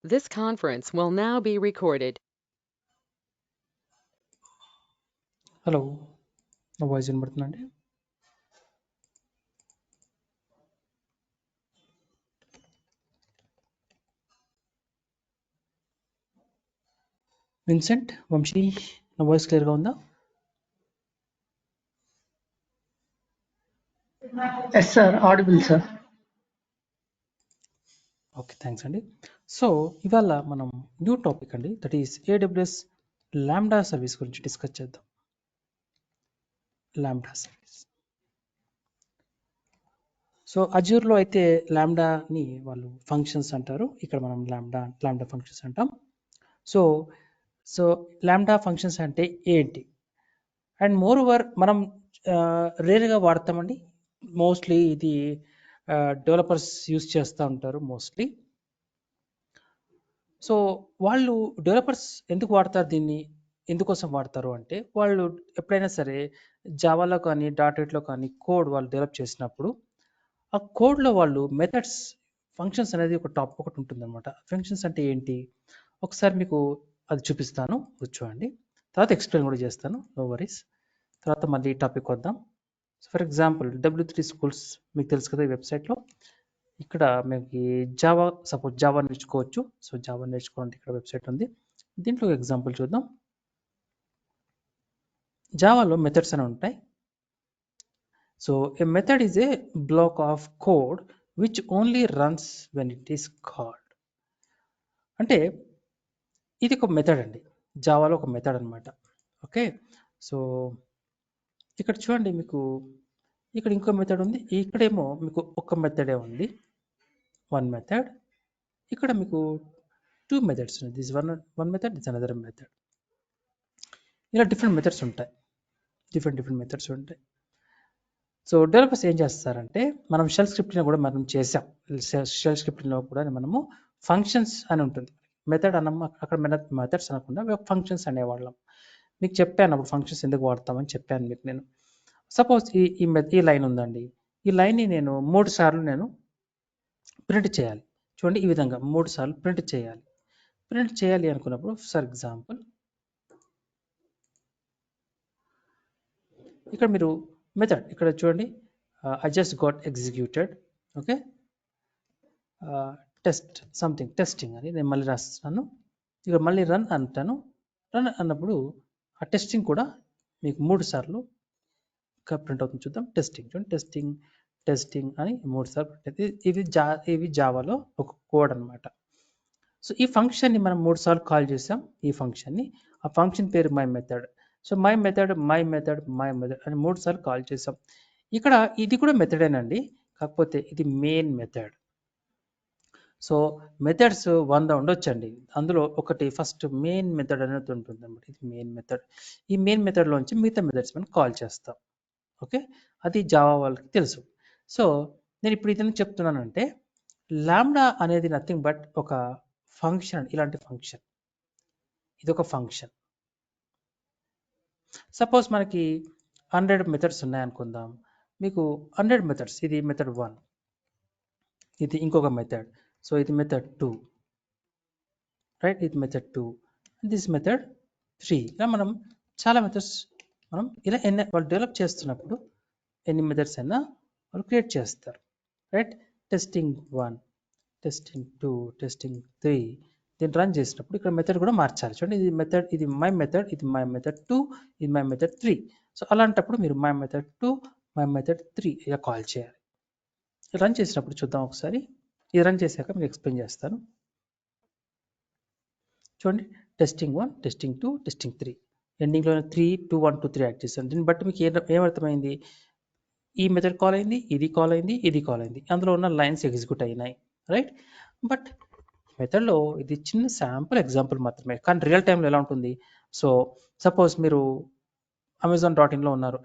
This conference will now be recorded. Hello, నా voice వినబడుతుందండి? Vincent, Vamsi, నా వాయిస్ క్లియర్గా ఉందా? Yes, sir. Audible, sir. Okay, thanks అండి. సో ఇవాళ మనం న్యూ టాపిక్ అండి, that is AWS lambda service గురించి డిస్కస్ చేద్దాం. Lambda service. సో అజూర్లో అయితే లాంబ్డాని వాళ్ళు ఫంక్షన్స్ అంటారు, ఇక్కడ మనం లాంబ్డా ఫంక్షన్స్ అంటాం. సో సో లాంబ్డా ఫంక్షన్స్ అంటే ఏంటి? అండ్ మోర్ ఓవర్ మనం రేర్గా వాడతామండి. మోస్ట్లీ ఇది డెవలపర్స్ యూస్ చేస్తూ ఉంటారు మోస్ట్లీ. సో వాళ్ళు డెవలపర్స్ ఎందుకు వాడతారు దీన్ని, ఎందుకోసం వాడతారు అంటే, వాళ్ళు ఎప్పుడైనా సరే జావాలో కానీ .NETలో కానీ కోడ్ వాళ్ళు డెవలప్ చేసినప్పుడు ఆ కోడ్లో వాళ్ళు మెథడ్స్, ఫంక్షన్స్ అనేది ఒకటి ఉంటుందన్నమాట. ఫంక్షన్స్ అంటే ఏంటి ఒకసారి మీకు అది చూపిస్తాను, కూర్చోండి. తర్వాత ఎక్స్ప్లెయిన్ కూడా చేస్తాను, నో వరీస్. తర్వాత మళ్ళీ టాపిక్ వద్దాం. ఫర్ ఎగ్జాంపుల్ W3 Schools మీకు తెలుసు కదా, ఈ వెబ్సైట్లో. ఇక్కడ మీకు జావా, సపోజ్ జావా నేర్చుకోవచ్చు. సో జావా నేర్చుకోవాలంటే ఇక్కడ వెబ్సైట్ ఉంది. దీంట్లో ఎగ్జాంపుల్ చూద్దాం. జావాలో మెథడ్స్ అని ఉంటాయి. So A method is a black of code which only runs when it is called. అంటే ఇది ఒక మెథడ్ అండి, జావాలో ఒక మెథడ్ అనమాట. ఓకే, సో ఇక్కడ చూడండి, మీకు ఇక్కడ ఇంకో మెథడ్ ఉంది, ఇక్కడేమో మీకు ఒక మెథడే ఉంది, వన్ మెథడ్. ఇక్కడ మీకు టూ మెథడ్స్ ఉన్నాయి, this one method, this another method. ఇలా డిఫరెంట్ మెథడ్స్ ఉంటాయి, డిఫరెంట్ మెథడ్స్ ఉంటాయి. సో డెవలపర్స్ ఏం చేస్తారంటే, మనం షెల్ స్క్రిప్ట్ని కూడా మనం చేసాం. షెల్ స్క్రిప్ట్లో కూడా మనము ఫంక్షన్స్ అని ఉంటుంది. మెథడ్ అన్నమా, అక్కడ మెథడ్స్ అనకుండా ఫంక్షన్స్ అనేవాళ్ళం. మీకు చెప్పాను అప్పుడు ఫంక్షన్స్ ఎందుకు వాడతామని చెప్పాను మీకు నేను. సపోజ్ ఈ లైన్ ఉందండి, ఈ లైన్ని నేను 3 సార్లు నేను ప్రింట్ చేయాలి. చూడండి, ఈ విధంగా 3 సార్లు ప్రింట్ చేయాలి. ప్రింట్ చేయాలి అనుకున్నప్పుడు, ఫర్ ఎగ్జాంపుల్ ఇక్కడ మీరు మెథడ్ ఇక్కడ చూడండి, I just got executed. Okay, test something, testing అని నేను మళ్ళీ రాస్తున్నాను. ఇక్కడ మళ్ళీ రన్ అంటాను. రన్ అన్నప్పుడు ఆ టెస్టింగ్ కూడా మీకు 3 సార్లు ప్రింట్ అవుతుంది. చూద్దాం, టెస్టింగ్ చూడండి, టెస్టింగ్ అని 3 సార్లు ప్రింట్. ఇవి జావాలో ఒక కోడ్ అనమాట. సో ఈ ఫంక్షన్ని మనం 3 సార్లు కాల్ చేసాం. ఈ ఫంక్షన్ని, ఆ ఫంక్షన్ పేరు my method. So my method అని 3 సార్లు కాల్ చేసాం. ఇక్కడ ఇది కూడా మెథడేనండి, కాకపోతే ఇది మెయిన్ మెథడ్. సో మెథడ్స్ 100 ఉండొచ్చండి, అందులో ఒకటి ఫస్ట్ మెయిన్ మెథడ్ అనేది ఉంటుంది అనమాట. ఇది మెయిన్ మెథడ్. ఈ మెయిన్ మెథడ్లోంచి మిగతా మెథడ్స్ మనం కాల్ చేస్తాం. ఓకే, అది జావా వాళ్ళకి తెలుసు. సో నేను ఇప్పుడు ఇదని చెప్తున్నానంటే, లాంబ్డా అనేది నథింగ్ బట్ ఒక ఫంక్షన్. ఇలాంటి ఫంక్షన్, ఇది ఒక ఫంక్షన్. సపోజ్ మనకి 100 మెథడ్స్ ఉన్నాయనుకుందాం. మీకు 100 మెథడ్స్, ఇది మెథడ్ 1, ఇది ఇంకొక మెథడ్. సో ఇది మెథడ్ 2, రైట్, ఇది మెథడ్ 2, దిస్ మెథడ్ 3. ఇలా మనం చాలా మెథడ్స్ మనం ఇలా వాళ్ళు డెవలప్ చేస్తున్నప్పుడు ఎన్ని మెథడ్స్ అయినా వాళ్ళు క్రియేట్ చేస్తారు, రైట్. Testing 1, testing 2, testing 3. దీన్ని రన్ చేసినప్పుడు ఇక్కడ మెథడ్ కూడా మార్చాలి. చూడండి, ఇది మెథడ్, ఇది మై మెథడ్, ఇది మై మెథడ్ 2, ఇది మై మెథడ్ 3. సో అలాంటప్పుడు మీరు మై మెథడ్ 2, మై మెథడ్ 3 ఇలా కాల్ చేయాలి. రన్ చేసినప్పుడు చూద్దాం ఒకసారి. ఇది రన్ చేశాక మీకు ఎక్స్ప్లెయిన్ చేస్తాను. చూడండి, టెస్టింగ్ 1, టెస్టింగ్ 2, టెస్టింగ్ 3. ఎండింగ్లో 3, 2, 1, 2, 3 యాడ్ చేస్తాను. దీన్ని బట్టి మీకు ఏమర్థమైంది, ఈ మెథడ్ కాల్ అయింది, ఇది కాల్ అయింది, ఇది కాల్ అయింది, అందులో ఉన్న లైన్స్ ఎగ్జిక్యూట్ అయినాయి, రైట్. బట్ మెథడ్లో ఇది చిన్న శాంపుల్ ఎగ్జాంపుల్ మాత్రమే, కానీ రియల్ టైంలో ఎలా ఉంటుంది. సో సపోజ్ మీరు Amazon.in ఉన్నారు,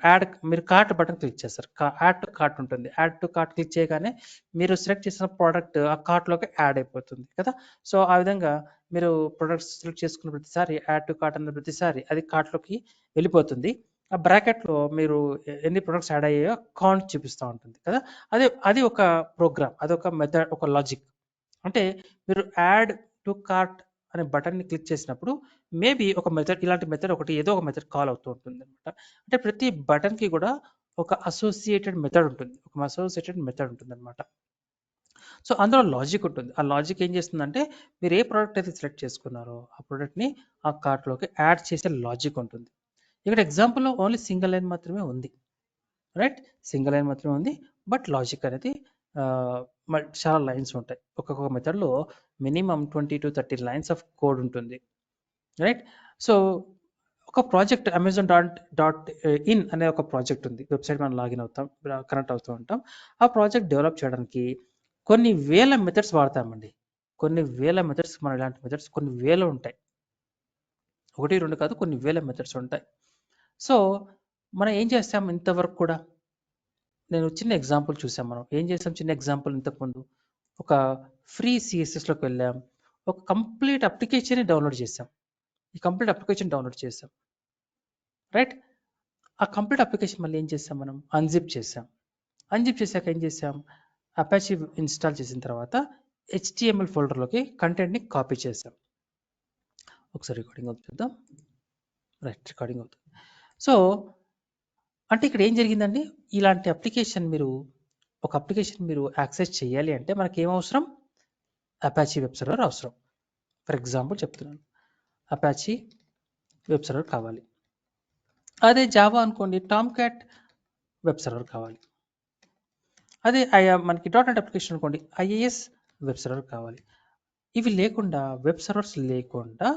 మీరు కార్ట్ బటన్ క్లిక్ చేస్తారు, యాడ్ టు కార్ట్ ఉంటుంది. యాడ్ టు కార్ట్ క్లిక్ చేయగానే మీరు సెలెక్ట్ చేసిన ప్రోడక్ట్ ఆ కార్ట్లోకి యాడ్ అయిపోతుంది కదా. సో ఆ విధంగా మీరు ప్రొడక్ట్స్ సెలెక్ట్ చేసుకున్న ప్రతిసారి, యాడ్ టు కార్ట్ అన్న ప్రతిసారి అది కార్ట్లోకి వెళ్ళిపోతుంది. ఆ బ్రాకెట్లో మీరు ఎన్ని ప్రొడక్ట్స్ యాడ్ అయ్యాయో కౌంట్ చూపిస్తూ ఉంటుంది కదా. అది ఒక ప్రోగ్రామ్, అది ఒక మెథడ్, ఒక లాజిక్. అంటే మీరు యాడ్ టు కార్ట్ అనే బటన్ని క్లిక్ చేసినప్పుడు మేబీ ఒక మెథడ్, ఇలాంటి మెథడ్ ఒకటి ఏదో ఒక మెథడ్ కాల్ అవుతూ ఉంటుంది అనమాట. అంటే ప్రతి బటన్కి కూడా ఒక అసోసియేటెడ్ మెథడ్ ఉంటుంది, అనమాట. సో అందులో లాజిక్ ఉంటుంది. ఆ లాజిక్ ఏం చేస్తుందంటే మీరు ఏ ప్రోడక్ట్ అయితే సెలెక్ట్ చేసుకున్నారో ఆ ప్రోడక్ట్ని ఆ కార్ట్లోకి యాడ్ చేసే లాజిక్ ఉంటుంది. ఇక్కడ ఎగ్జాంపుల్లో ఓన్లీ సింగిల్ లైన్ మాత్రమే ఉంది, రైట్? సింగిల్ లైన్ మాత్రమే ఉంది, బట్ లాజిక్ అనేది చాలా లైన్స్ ఉంటాయి. ఒక్కొక్క మెథడ్లో minimum 20 to 30 lines of code ఉంటుంది, రైట్? సో ఒక ప్రాజెక్ట్ amazon.in అనే ఒక ప్రాజెక్ట్ ఉంది. వెబ్సైట్ మనం లాగిన్ అవుతాం, కనెక్ట్ అవుతూ ఉంటాం. ఆ ప్రాజెక్ట్ డెవలప్ చేయడానికి కొన్ని వేల మెథడ్స్ వాడతామండి. కొన్ని వేల మెథడ్స్, మన ఇలాంటి మెథడ్స్ కొన్ని వేలు ఉంటాయి. 1, 2 కాదు, కొన్ని వేల మెథడ్స్ ఉంటాయి. సో మనం ఏం చేస్తాం ఇంతవరకు కూడా? నేను చిన్న ఎగ్జాంపుల్ చూసాం. మనం ఏం చేసాం? చిన్న ఎగ్జాంపుల్ ఇంతకుముందు ఒక ఫ్రీ సిఎస్ఎస్లోకి వెళ్ళాం, ఒక కంప్లీట్ అప్లికేషన్ డౌన్లోడ్ చేసాం. ఈ కంప్లీట్ అప్లికేషన్ డౌన్లోడ్ చేసాం, రైట్? ఆ కంప్లీట్ అప్లికేషన్ మళ్ళీ ఏం చేసాం? మనం అన్జిప్ చేసాం. అన్జిప్ చేశాక ఏం చేసాం? అపాచీ ఇన్స్టాల్ చేసిన తర్వాత HTML ఫోల్డర్లోకి కంటెంట్ని కాపీ చేసాం. ఒకసారి రికార్డింగ్ అవుతుందా? రైట్, రికార్డింగ్ అవుతుంది. సో అంటే ఇక్కడ ఏం జరిగిందండి? ఇలాంటి అప్లికేషన్ ఒక అప్లికేషన్ మీరు యాక్సెస్ చేయాలి అంటే మనకి ఏం అవసరం? అపాచీ వెబ్ సర్వర్ అవసరం. ఫర్ ఎగ్జాంపుల్ చెప్తున్నాను, అపాచీ వెబ్ సర్వర్ కావాలి. అదే జావా అనుకోండి, టామ్ క్యాట్ వెబ్ సర్వర్ కావాలి. అదే మనకి .NET అప్లికేషన్ అనుకోండి, IIS వెబ్ సర్వర్ కావాలి. ఇవి లేకుండా, వెబ్ సర్వర్స్ లేకుండా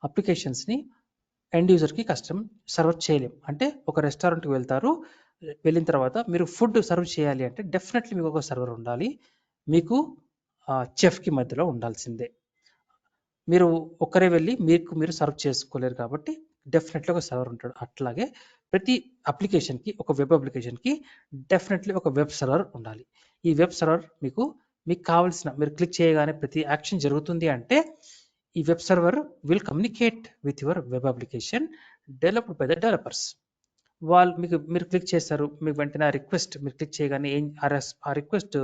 అప్లికేషన్స్ని ఎండ్ యూజర్కి కస్టమ్ సర్వ్ చేయలేం. అంటే ఒక రెస్టారెంట్కి వెళ్తారు, వెళ్ళిన తర్వాత మీరు ఫుడ్ సర్వ్ చేయాలి అంటే డెఫినెట్లీ మీకు ఒక సర్వర్ ఉండాలి, మీకు చెఫ్కి మధ్యలో ఉండాల్సిందే. మీరు ఒక్కరే వెళ్ళి మీరు సర్వ్ చేసుకోలేరు కాబట్టి డెఫినెట్లీ ఒక సర్వర్ ఉంటాడు. అట్లాగే ప్రతి అప్లికేషన్కి, ఒక వెబ్ అప్లికేషన్కి డెఫినెట్లీ ఒక వెబ్ సర్వర్ ఉండాలి. ఈ వెబ్ సర్వర్ మీకు కావాల్సిన, మీరు క్లిక్ చేయగానే ప్రతి యాక్షన్ జరుగుతుంది అంటే ఈ web server will communicate with your web application developed by the developers. మీరు క్లిక్ చేస్తారు, మీకు వెంటనే ఆ రిక్వెస్ట్ మీరు క్లిక్ చేయగానే ఆ రిక్వెస్ట్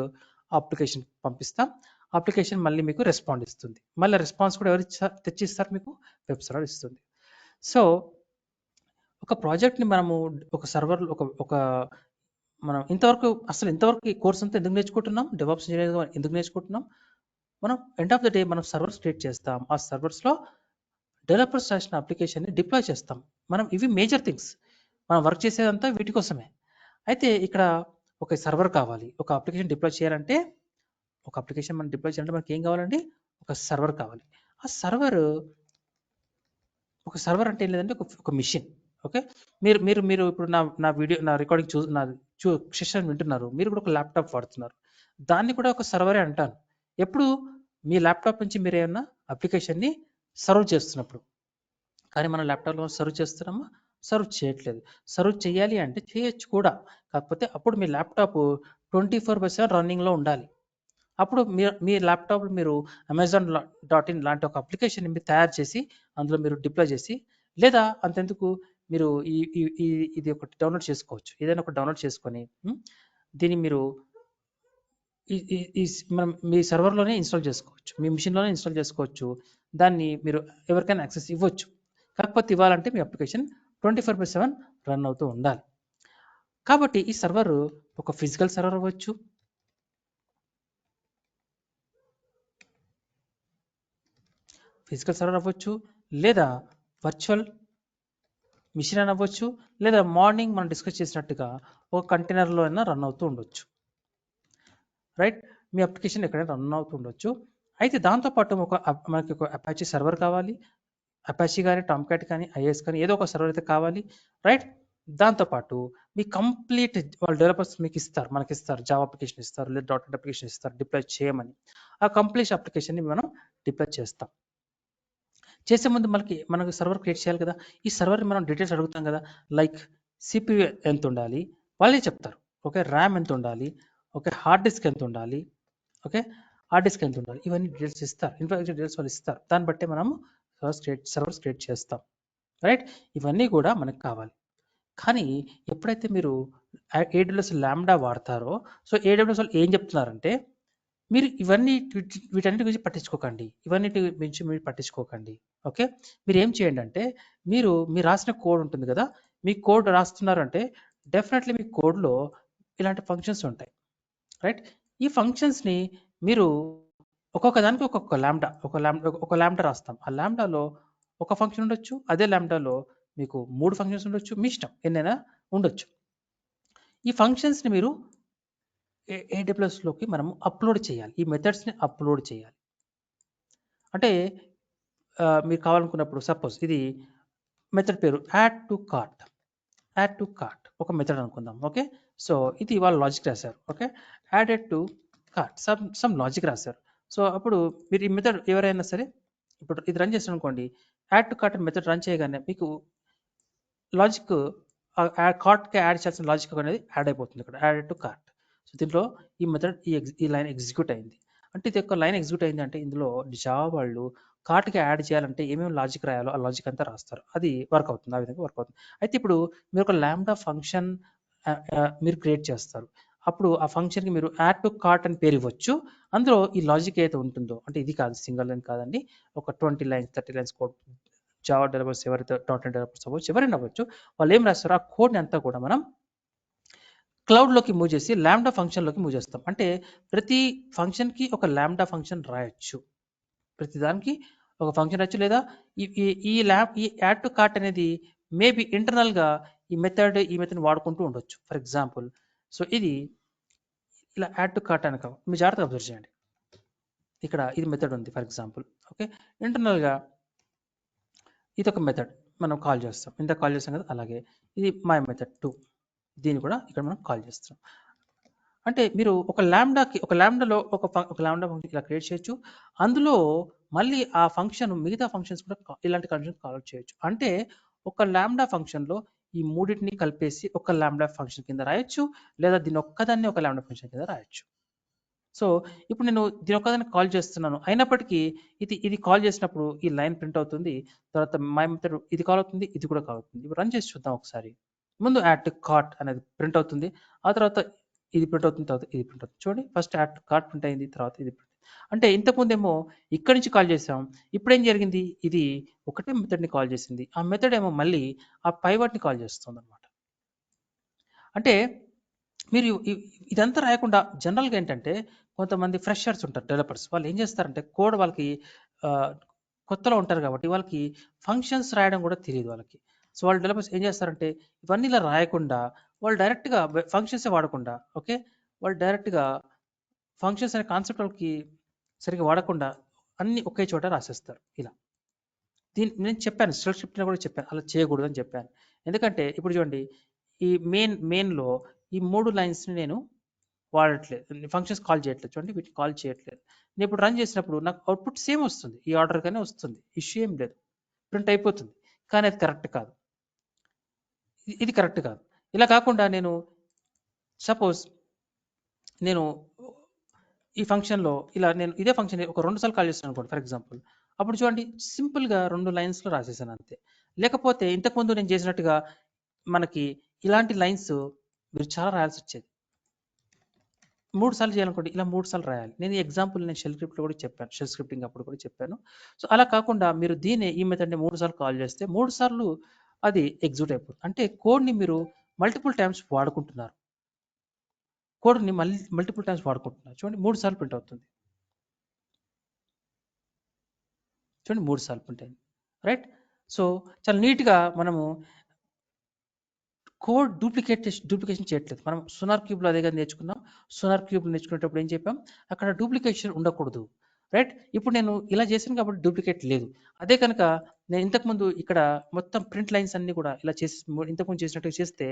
అప్లికేషన్ పంపిస్తాం. అప్లికేషన్ మళ్ళీ మీకు రెస్పాండ్ ఇస్తుంది. మళ్ళీ రెస్పాన్స్ కూడా ఎవరు తెచ్చిస్తారు? మీకు వెబ్ సర్వర్ ఇస్తుంది. సో ఒక ప్రాజెక్ట్ని మనము ఒక సర్వర్ మనం ఇంతవరకు ఈ కోర్స్ అంతా ఎందుకు నేర్చుకుంటున్నాం? డెవాప్స్ ఇంజనీరింగ్ ఎందుకు నేర్చుకుంటున్నాం? మనం ఎండ్ ఆఫ్ ద డే మనం సర్వర్స్ క్రియేట్ చేస్తాం. ఆ సర్వర్స్లో డెవలపర్స్ రాసిన అప్లికేషన్ని డిప్లాయ్ చేస్తాం. ఇవి మేజర్ థింగ్స్. మనం వర్క్ చేసేదంతా వీటి కోసమే. అయితే ఇక్కడ ఒక సర్వర్ కావాలి. ఒక అప్లికేషన్ డిప్లాయ్ చేయాలంటే, మనకి ఏం కావాలండి? ఒక సర్వర్ కావాలి. ఆ సర్వర్ అంటే ఏం లేదంటే ఒక మిషన్. ఓకే, మీరు ఇప్పుడు నా వీడియో, నా రికార్డింగ్ సెషన్ వింటున్నారు. మీరు కూడా ఒక ల్యాప్టాప్ వాడుతున్నారు. దాన్ని కూడా ఒక సర్వరే అంటాను. ఎప్పుడు మీ ల్యాప్టాప్ నుంచి మీరు ఏమన్నా అప్లికేషన్ని సర్వ్ చేస్తున్నప్పుడు. కానీ మన ల్యాప్టాప్లో సర్వ్ చేస్తున్నామా? సర్వ్ చేయట్లేదు. సర్వ్ చేయాలి అంటే చేయొచ్చు కూడా, కాకపోతే అప్పుడు మీ ల్యాప్టాప్ 24/7 రన్నింగ్లో ఉండాలి. అప్పుడు మీ ల్యాప్టాప్ మీరు amazon.in లాంటి ఒక అప్లికేషన్ మీరు తయారు చేసి అందులో మీరు డిప్లాయ్ చేసి, లేదా అంతెందుకు మీరు ఇది ఒకటి డౌన్లోడ్ చేసుకోవచ్చు. ఏదైనా ఒకటి డౌన్లోడ్ చేసుకొని దీన్ని మీరు మనం మీ సర్వర్లోనే ఇన్స్టాల్ చేసుకోవచ్చు, మీ మిషన్లోనే ఇన్స్టాల్ చేసుకోవచ్చు. దాన్ని మీరు ఎవరికైనా యాక్సెస్ ఇవ్వచ్చు. కాకపోతే ఇవ్వాలంటే మీ అప్లికేషన్ 24/7 రన్ అవుతూ ఉండాలి. కాబట్టి ఈ సర్వర్ ఒక ఫిజికల్ సర్వర్ అవ్వచ్చు, లేదా వర్చువల్ మిషన్ అని అవ్వచ్చు, లేదా మార్నింగ్ మనం డిస్కస్ చేసినట్టుగా ఒక కంటైనర్లో అయినా రన్ అవుతూ ఉండొచ్చు, రైట్? మీ అప్లికేషన్ ఎక్కడైనా రన్ అవుతూ ఉండొచ్చు. అయితే దాంతోపాటు మనకి ఒక అపాచీ సర్వర్ కావాలి. అపాచీ కానీ, టామ్ క్యాట్ కానీ, IIS కానీ ఏదో ఒక సర్వర్ అయితే కావాలి, రైట్? దాంతోపాటు మీ కంప్లీట్ వాళ్ళ డెవలపర్స్ మనకి ఇస్తారు, జావా అప్లికేషన్ ఇస్తారు, లేదా .NET అప్లికేషన్ ఇస్తారు డిప్లాయ్ చేయమని. ఆ కంప్లీట్ అప్లికేషన్ని మనం డిప్లాయ్ చేస్తాం. చేసే ముందు మనకు సర్వర్ క్రియేట్ చేయాలి కదా. ఈ సర్వర్ని మనం డీటెయిల్స్ అడుగుతాం కదా, లైక్ CPU ఎంత ఉండాలి, వాళ్ళే చెప్తారు. ఓకే, ర్యామ్ ఎంత ఉండాలి, ఓకే, హార్డ్ డిస్క్ ఎంత ఉండాలి, ఇవన్నీ డీటెయిల్స్ ఇస్తారు. ఇన్ఫ్రాస్ట్రక్చర్ డీటెయిల్స్ వాళ్ళు ఇస్తారు. దాన్ని బట్టే మనము సర్వర్స్ క్రియేట్ చేస్తాం, రైట్? ఇవన్నీ కూడా మనకు కావాలి. కానీ ఎప్పుడైతే మీరు AWS లాంబ్డా వాడతారో, సో AWS వాళ్ళు ఏం చెప్తున్నారంటే మీరు ఇవన్నీ వీటన్నిటి గురించి పట్టించుకోకండి. ఇవన్నిటి గురించి మీరు పట్టించుకోకండి. ఓకే. మీరు ఏం చేయండి అంటే మీరు రాసిన కోడ్ ఉంటుంది కదా, మీ కోడ్ రాస్తున్నారంటే డెఫినెట్లీ మీ కోడ్లో ఇలాంటి ఫంక్షన్స్ ఉంటాయి. రైట్. ఈ ఫంక్షన్స్ని మీరు ఒక్కొక్క దానికి ఒక ల్యాండా రాస్తాం. ఆ ల్యాండాలో ఒక ఫంక్షన్ ఉండొచ్చు, అదే ల్యాండాలో మీకు 3 ఫంక్షన్స్ ఉండొచ్చు, మీ ఇష్టం ఎన్నైనా ఉండొచ్చు. ఈ ఫంక్షన్స్ని మీరు AWSలోకి మనం అప్లోడ్ చేయాలి. ఈ మెథడ్స్ని అప్లోడ్ చేయాలి. అంటే మీరు కావాలనుకున్నప్పుడు సపోజ్ ఇది మెథడ్ పేరు యాడ్ టు కార్ట్ ఒక మెథడ్ అనుకుందాం. ఓకే. సో ఇది వాళ్ళు లాజిక్ రాశారు. Okay. Added to cart some logic రాశారు. సో అప్పుడు మీరు ఈ మెథడ్ ఎవరైనా సరే ఇప్పుడు ఇది రన్ చేస్తాను అనుకోండి, add to cart method run చేయగానే మీకు లాజిక్ కార్ట్కి యాడ్ చేయాల్సిన లాజిక్ అనేది యాడ్ అయిపోతుంది ఇక్కడ, యాడెడ్ టు కార్ట్. సో దీంట్లో ఈ మెథడ్ ఈ లైన్ ఎగ్జిక్యూట్ అయింది. అంటే ఇది ఒక లైన్ ఎగ్జిక్యూట్ అయింది అంటే ఇందులో జావా వాళ్ళు కార్ట్కి యాడ్ చేయాలంటే ఏమేమి లాజిక్ రాయాలో ఆ లాజిక్ అంతా రాస్తారు. అది వర్క్ అవుతుంది, ఆ విధంగా వర్క్ అవుతుంది. అయితే ఇప్పుడు మీరు ఒక ల్యాండా ఫంక్షన్ మీరు క్రియేట్ చేస్తారు. అప్పుడు ఆ ఫంక్షన్కి మీరు యాడ్ టు కార్ట్ అని పేరు ఇవ్వచ్చు. అందులో ఈ లాజిక్ ఏదైతే ఉంటుందో, అంటే ఇది కాదు, సింగిల్ లైన్ కాదండి, ఒక 20 lines 30 lines code Java developers ఎవరైతే .NET డెవలపర్స్ అవ్వచ్చు, ఎవరైనా అవ్వచ్చు, వాళ్ళు ఏం రాస్తారో ఆ కోడ్ని అంతా కూడా మనం క్లౌడ్లోకి మూవ్ చేసి ల్యాండా ఫంక్షన్లోకి మూవ్ చేస్తాం. అంటే ప్రతి ఫంక్షన్కి ఒక ల్యాండా ఫంక్షన్ రాయొచ్చు, ప్రతి దానికి ఒక ఫంక్షన్ రాయొచ్చు. లేదా ఈ యాడ్ టు కార్ట్ అనేది మేబీ ఇంటర్నల్గా ఈ మెథడ్ వాడుకుంటూ ఉండొచ్చు. ఫర్ ఎగ్జాంపుల్, సో ఇది ఇలా యాడ్ టు కార్ట్ అనక మీరు జాగ్రత్తగా అబ్జర్వ్ చేయండి. ఇక్కడ ఇది మెథడ్ ఉంది ఫర్ ఎగ్జాంపుల్. ఓకే. ఇంటర్నల్గా ఇది ఒక మెథడ్ మనం కాల్ చేస్తాం, ఇంత కాల్ చేస్తాం కదా, అలాగే ఇది మై మెథడ్ 2, దీన్ని కూడా ఇక్కడ మనం కాల్ చేస్తాం. అంటే మీరు ఒక ల్యాండాలో ఒక ల్యాండా ఫంక్షన్ ఇలా క్రియేట్ చేయొచ్చు. అందులో మళ్ళీ ఆ ఫంక్షన్ మిగతా ఫంక్షన్స్ కూడా ఇలాంటి ఫంక్షన్ కాల్ చేయొచ్చు. అంటే ఒక ల్యాండా ఫంక్షన్లో ఈ మూడింటిని కలిపేసి ఒక ల్యాండా ఫంక్షన్ కింద రాయొచ్చు, లేదా దీని ఒక్కదాన్ని ఒక ల్యాండా ఫంక్షన్ కింద రాయొచ్చు. సో ఇప్పుడు నేను దీని ఒక్కదాన్ని కాల్ చేస్తున్నాను, అయినప్పటికీ ఇది కాల్ చేసినప్పుడు ఈ లైన్ ప్రింట్ అవుతుంది, తర్వాత మై మెథడ్ ఇది కాల్ అవుతుంది, ఇది కూడా కాల్ అవుతుంది. ఇప్పుడు రన్ చేసి చూద్దాం ఒకసారి. ముందు యాడ్ టు కార్ట్ అనేది ప్రింట్ అవుతుంది, ఆ తర్వాత ఇది ప్రింట్ అవుతుంది, తర్వాత ఇది ప్రింట్ అవుతుంది. చూడండి, first add to cart print అయింది, తర్వాత ఇది ప్రింట్. అంటే ఇంతకుముందేమో ఇక్కడి నుంచి కాల్ చేసాం, ఇప్పుడు ఏం జరిగింది, ఇది ఒకటే మెథడ్ని కాల్ చేసింది, ఆ మెథడ్ ఏమో మళ్ళీ ఆ పైవట్ని కాల్ చేస్తుంది అనమాట. అంటే మీరు ఇదంతా రాయకుండా జనరల్గా ఏంటంటే కొంతమంది ఫ్రెషర్స్ ఉంటారు, డెవలపర్స్, వాళ్ళు ఏం చేస్తారంటే కోడ్ వాళ్ళకి కొత్తలో ఉంటారు కాబట్టి వాళ్ళకి ఫంక్షన్స్ రాయడం కూడా తెలియదు వాళ్ళకి. సో వాళ్ళు డెవలపర్స్ ఏం చేస్తారంటే ఇవన్నీ ఇలా రాయకుండా వాళ్ళు డైరెక్ట్గా ఫంక్షన్సే వాడకుండా, ఓకే, వాళ్ళు డైరెక్ట్గా ఫంక్షన్స్ అనే కాన్సెప్ట్ వాళ్ళకి సరిగ్గా వాడకుండా అన్ని ఒకే చోట రాసేస్తారు ఇలా. నేను చెప్పాను, షెల్ స్క్రిప్ట్లో కూడా చెప్పాను అలా చేయకూడదు అని చెప్పాను. ఎందుకంటే ఇప్పుడు చూడండి, ఈ మెయిన్లో ఈ 3 లైన్స్ని నేను వాడట్లేదు, ఫంక్షన్స్ కాల్ చేయట్లేదు. చూడండి, వీటిని కాల్ చేయట్లేదు. నేను ఇప్పుడు రన్ చేసినప్పుడు నాకు అవుట్పుట్ సేమ్ వస్తుంది, ఈ ఆర్డర్గానే వస్తుంది, ఇష్యూ ఏం లేదు, ప్రింట్ అయిపోతుంది. కానీ అది కరెక్ట్ కాదు, ఇది కరెక్ట్ కాదు. ఇలా కాకుండా నేను సపోజ్ నేను ఈ ఫంక్షన్లో నేను ఇదే ఫంక్షన్ ఒక 2 సార్లు కాల్ చేస్తాను అనుకోండి ఫర్ ఎగ్జాంపుల్. అప్పుడు చూడండి, సింపుల్గా 2 లైన్స్లో రాసేసాను అంతే. లేకపోతే ఇంతకుముందు నేను చేసినట్టుగా మనకి ఇలాంటి లైన్స్ మీరు చాలా రాయాల్సి వచ్చేది. 3 సార్లు చేయాలనుకోండి, ఇలా 3 సార్లు రాయాలి. నేను ఎగ్జాంపుల్ నేను షెల్ స్క్రిప్ట్లో కూడా చెప్పాను, షెల్ స్క్రిప్టింగ్ అప్పుడు కూడా చెప్పాను. సో అలా కాకుండా మీరు ఈ మెథడ్ని 3 సార్లు కాల్ చేస్తే 3 సార్లు అది ఎగ్జిక్యూట్ అయిపోతుంది. అంటే కోడ్ని మీరు మల్టిపుల్ టైమ్స్ వాడుకుంటున్నారు, కోడ్ని మల్టిపుల్ టైమ్స్ వాడుకుంటున్నారు. చూడండి, 3 సార్లు ప్రింట్ అవుతుంది, చూడండి 3 సార్లు ప్రింట్ అయింది, రైట్. సో చాలా నీట్గా మనము కోడ్ డూప్లికేషన్ చేయట్లేదు. మనం సోనార్ క్యూబ్లో అదే కదా నేర్చుకున్నాం. సోనార్ క్యూబ్ నేర్చుకునేటప్పుడు ఏం చెప్పాం, అక్కడ డూప్లికేషన్ ఉండకూడదు, రైట్. ఇప్పుడు నేను ఇలా చేశాను కాబట్టి డూప్లికేట్ లేదు. అదే కనుక నేను ఇంతకుముందు ఇక్కడ మొత్తం ప్రింట్ లైన్స్ అన్ని కూడా ఇలా చేసి ఇంతకుముందు చేసినట్టుగా చేస్తే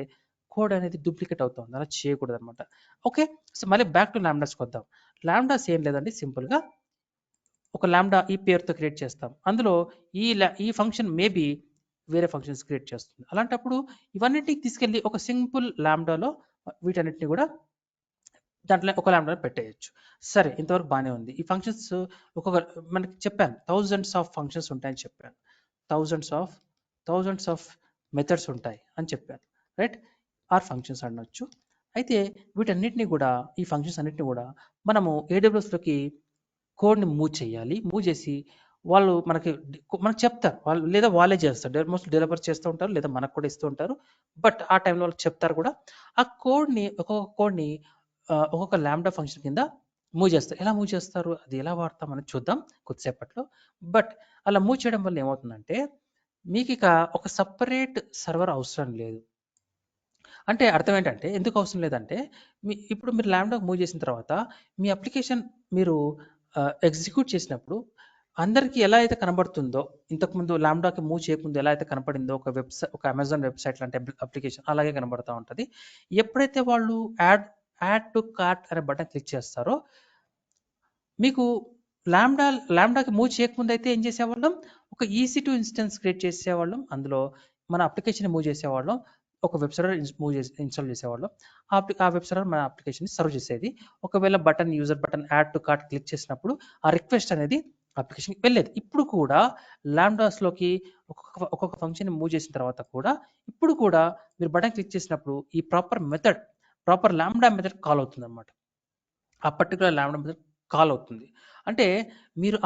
కోడ్ అనేది డూప్లికేట్ అవుతుంది, అలా చేయకూడదు అనమాట. ఓకే. సో మళ్ళీ బ్యాక్ టు ల్యాండాస్కి వద్దాం. ల్యాండాస్ ఏం లేదండి, సింపుల్గా ఒక ల్యాండా ఈ పేరుతో క్రియేట్ చేస్తాం, అందులో ఈ ఫంక్షన్ మేబీ వేరే ఫంక్షన్స్ క్రియేట్ చేస్తుంది. అలాంటప్పుడు ఇవన్నిటికి తీసుకెళ్ళి ఒక సింపుల్ ల్యాండాలో వీటన్నిటిని కూడా దాంట్లో ఒక ల్యాండాలో పెట్టేయచ్చు. సరే, ఇంతవరకు బాగానే ఉంది. ఈ ఫంక్షన్స్ మనకి చెప్పాను, థౌజండ్స్ ఆఫ్ ఫంక్షన్స్ ఉంటాయని చెప్పాను, థౌజండ్స్ ఆఫ్ మెథడ్స్ ఉంటాయి అని చెప్పాను, రైట్. ఆర్ ఫంక్షన్స్ అనొచ్చు. అయితే వీటన్నిటిని కూడా, ఈ ఫంక్షన్స్ అన్నిటిని కూడా మనము AWSలోకి కోడ్ని మూవ్ చేయాలి. మూవ్ చేసి వాళ్ళు మనకు చెప్తారు, వాళ్ళు లేదా వాళ్ళే చేస్తారు. మోస్ట్ డెవలపర్స్ చేస్తూ ఉంటారు, లేదా మనకు కూడా ఇస్తూ ఉంటారు. బట్ ఆ టైంలో వాళ్ళు చెప్తారు కూడా. ఆ ఒక్కొక్క కోడ్ని ఒక్కొక్క లాంబ్డా ఫంక్షన్ కింద మూవ్ చేస్తారు. ఎలా మూవ్ చేస్తారు, అది ఎలా వాడతాం అనేది చూద్దాం కొద్దిసేపట్లో. బట్ అలా మూవ్ చేయడం వల్ల ఏమవుతుందంటే మీకు ఇక ఒక సపరేట్ సర్వర్ అవసరం లేదు. అంటే అర్థం ఏంటంటే, ఎందుకు అవసరం లేదంటే, ఇప్పుడు మీరు లాంబ్డా మూవ్ చేసిన తర్వాత మీ అప్లికేషన్ మీరు ఎగ్జిక్యూట్ చేసినప్పుడు అందరికీ ఎలా అయితే కనబడుతుందో, ఇంతకుముందు లాంబ్డాకి మూవ్ చేయకముందు ఎలా అయితే కనపడిందో ఒక అమెజాన్ వెబ్సైట్ లాంటి అప్లికేషన్ అలాగే కనబడతా ఉంటుంది. ఎప్పుడైతే వాళ్ళు యాడ్ టు కార్ట్ అనే బటన్ క్లిక్ చేస్తారో, మీకు లాంబ్డాకి మూవ్ చేయకముందు అయితే ఏం చేసేవాళ్ళం, ఒక EC2 ఇన్స్టెన్స్ క్రియేట్ చేసేవాళ్ళం. అందులో మన అప్లికేషన్ మూవ్ చేసేవాళ్ళం. ఒక వెబ్ సర్వర్ ఇన్స్టాల్ చేసేవాళ్ళం. ఆ వెబ్ సర్వర్ మన అప్లికేషన్ సర్వ్ చేసేది. ఒకవేళ user button add to cart click చేసినప్పుడు ఆ రిక్వెస్ట్ అనేది అప్లికేషన్కి వెళ్ళేది. ఇప్పుడు కూడా లాంబ్డాస్లోకి ఒక్కొక్క ఫంక్షన్ మూవ్ చేసిన తర్వాత కూడా ఇప్పుడు కూడా మీరు బటన్ క్లిక్ చేసినప్పుడు ఈ ప్రాపర్ లాంబ్డా మెథడ్ కాల్ అవుతుంది అనమాట. ఆ పర్టికులర్ లాంబ్డా మెథడ్ కాల్ అవుతుంది. అంటే మీరు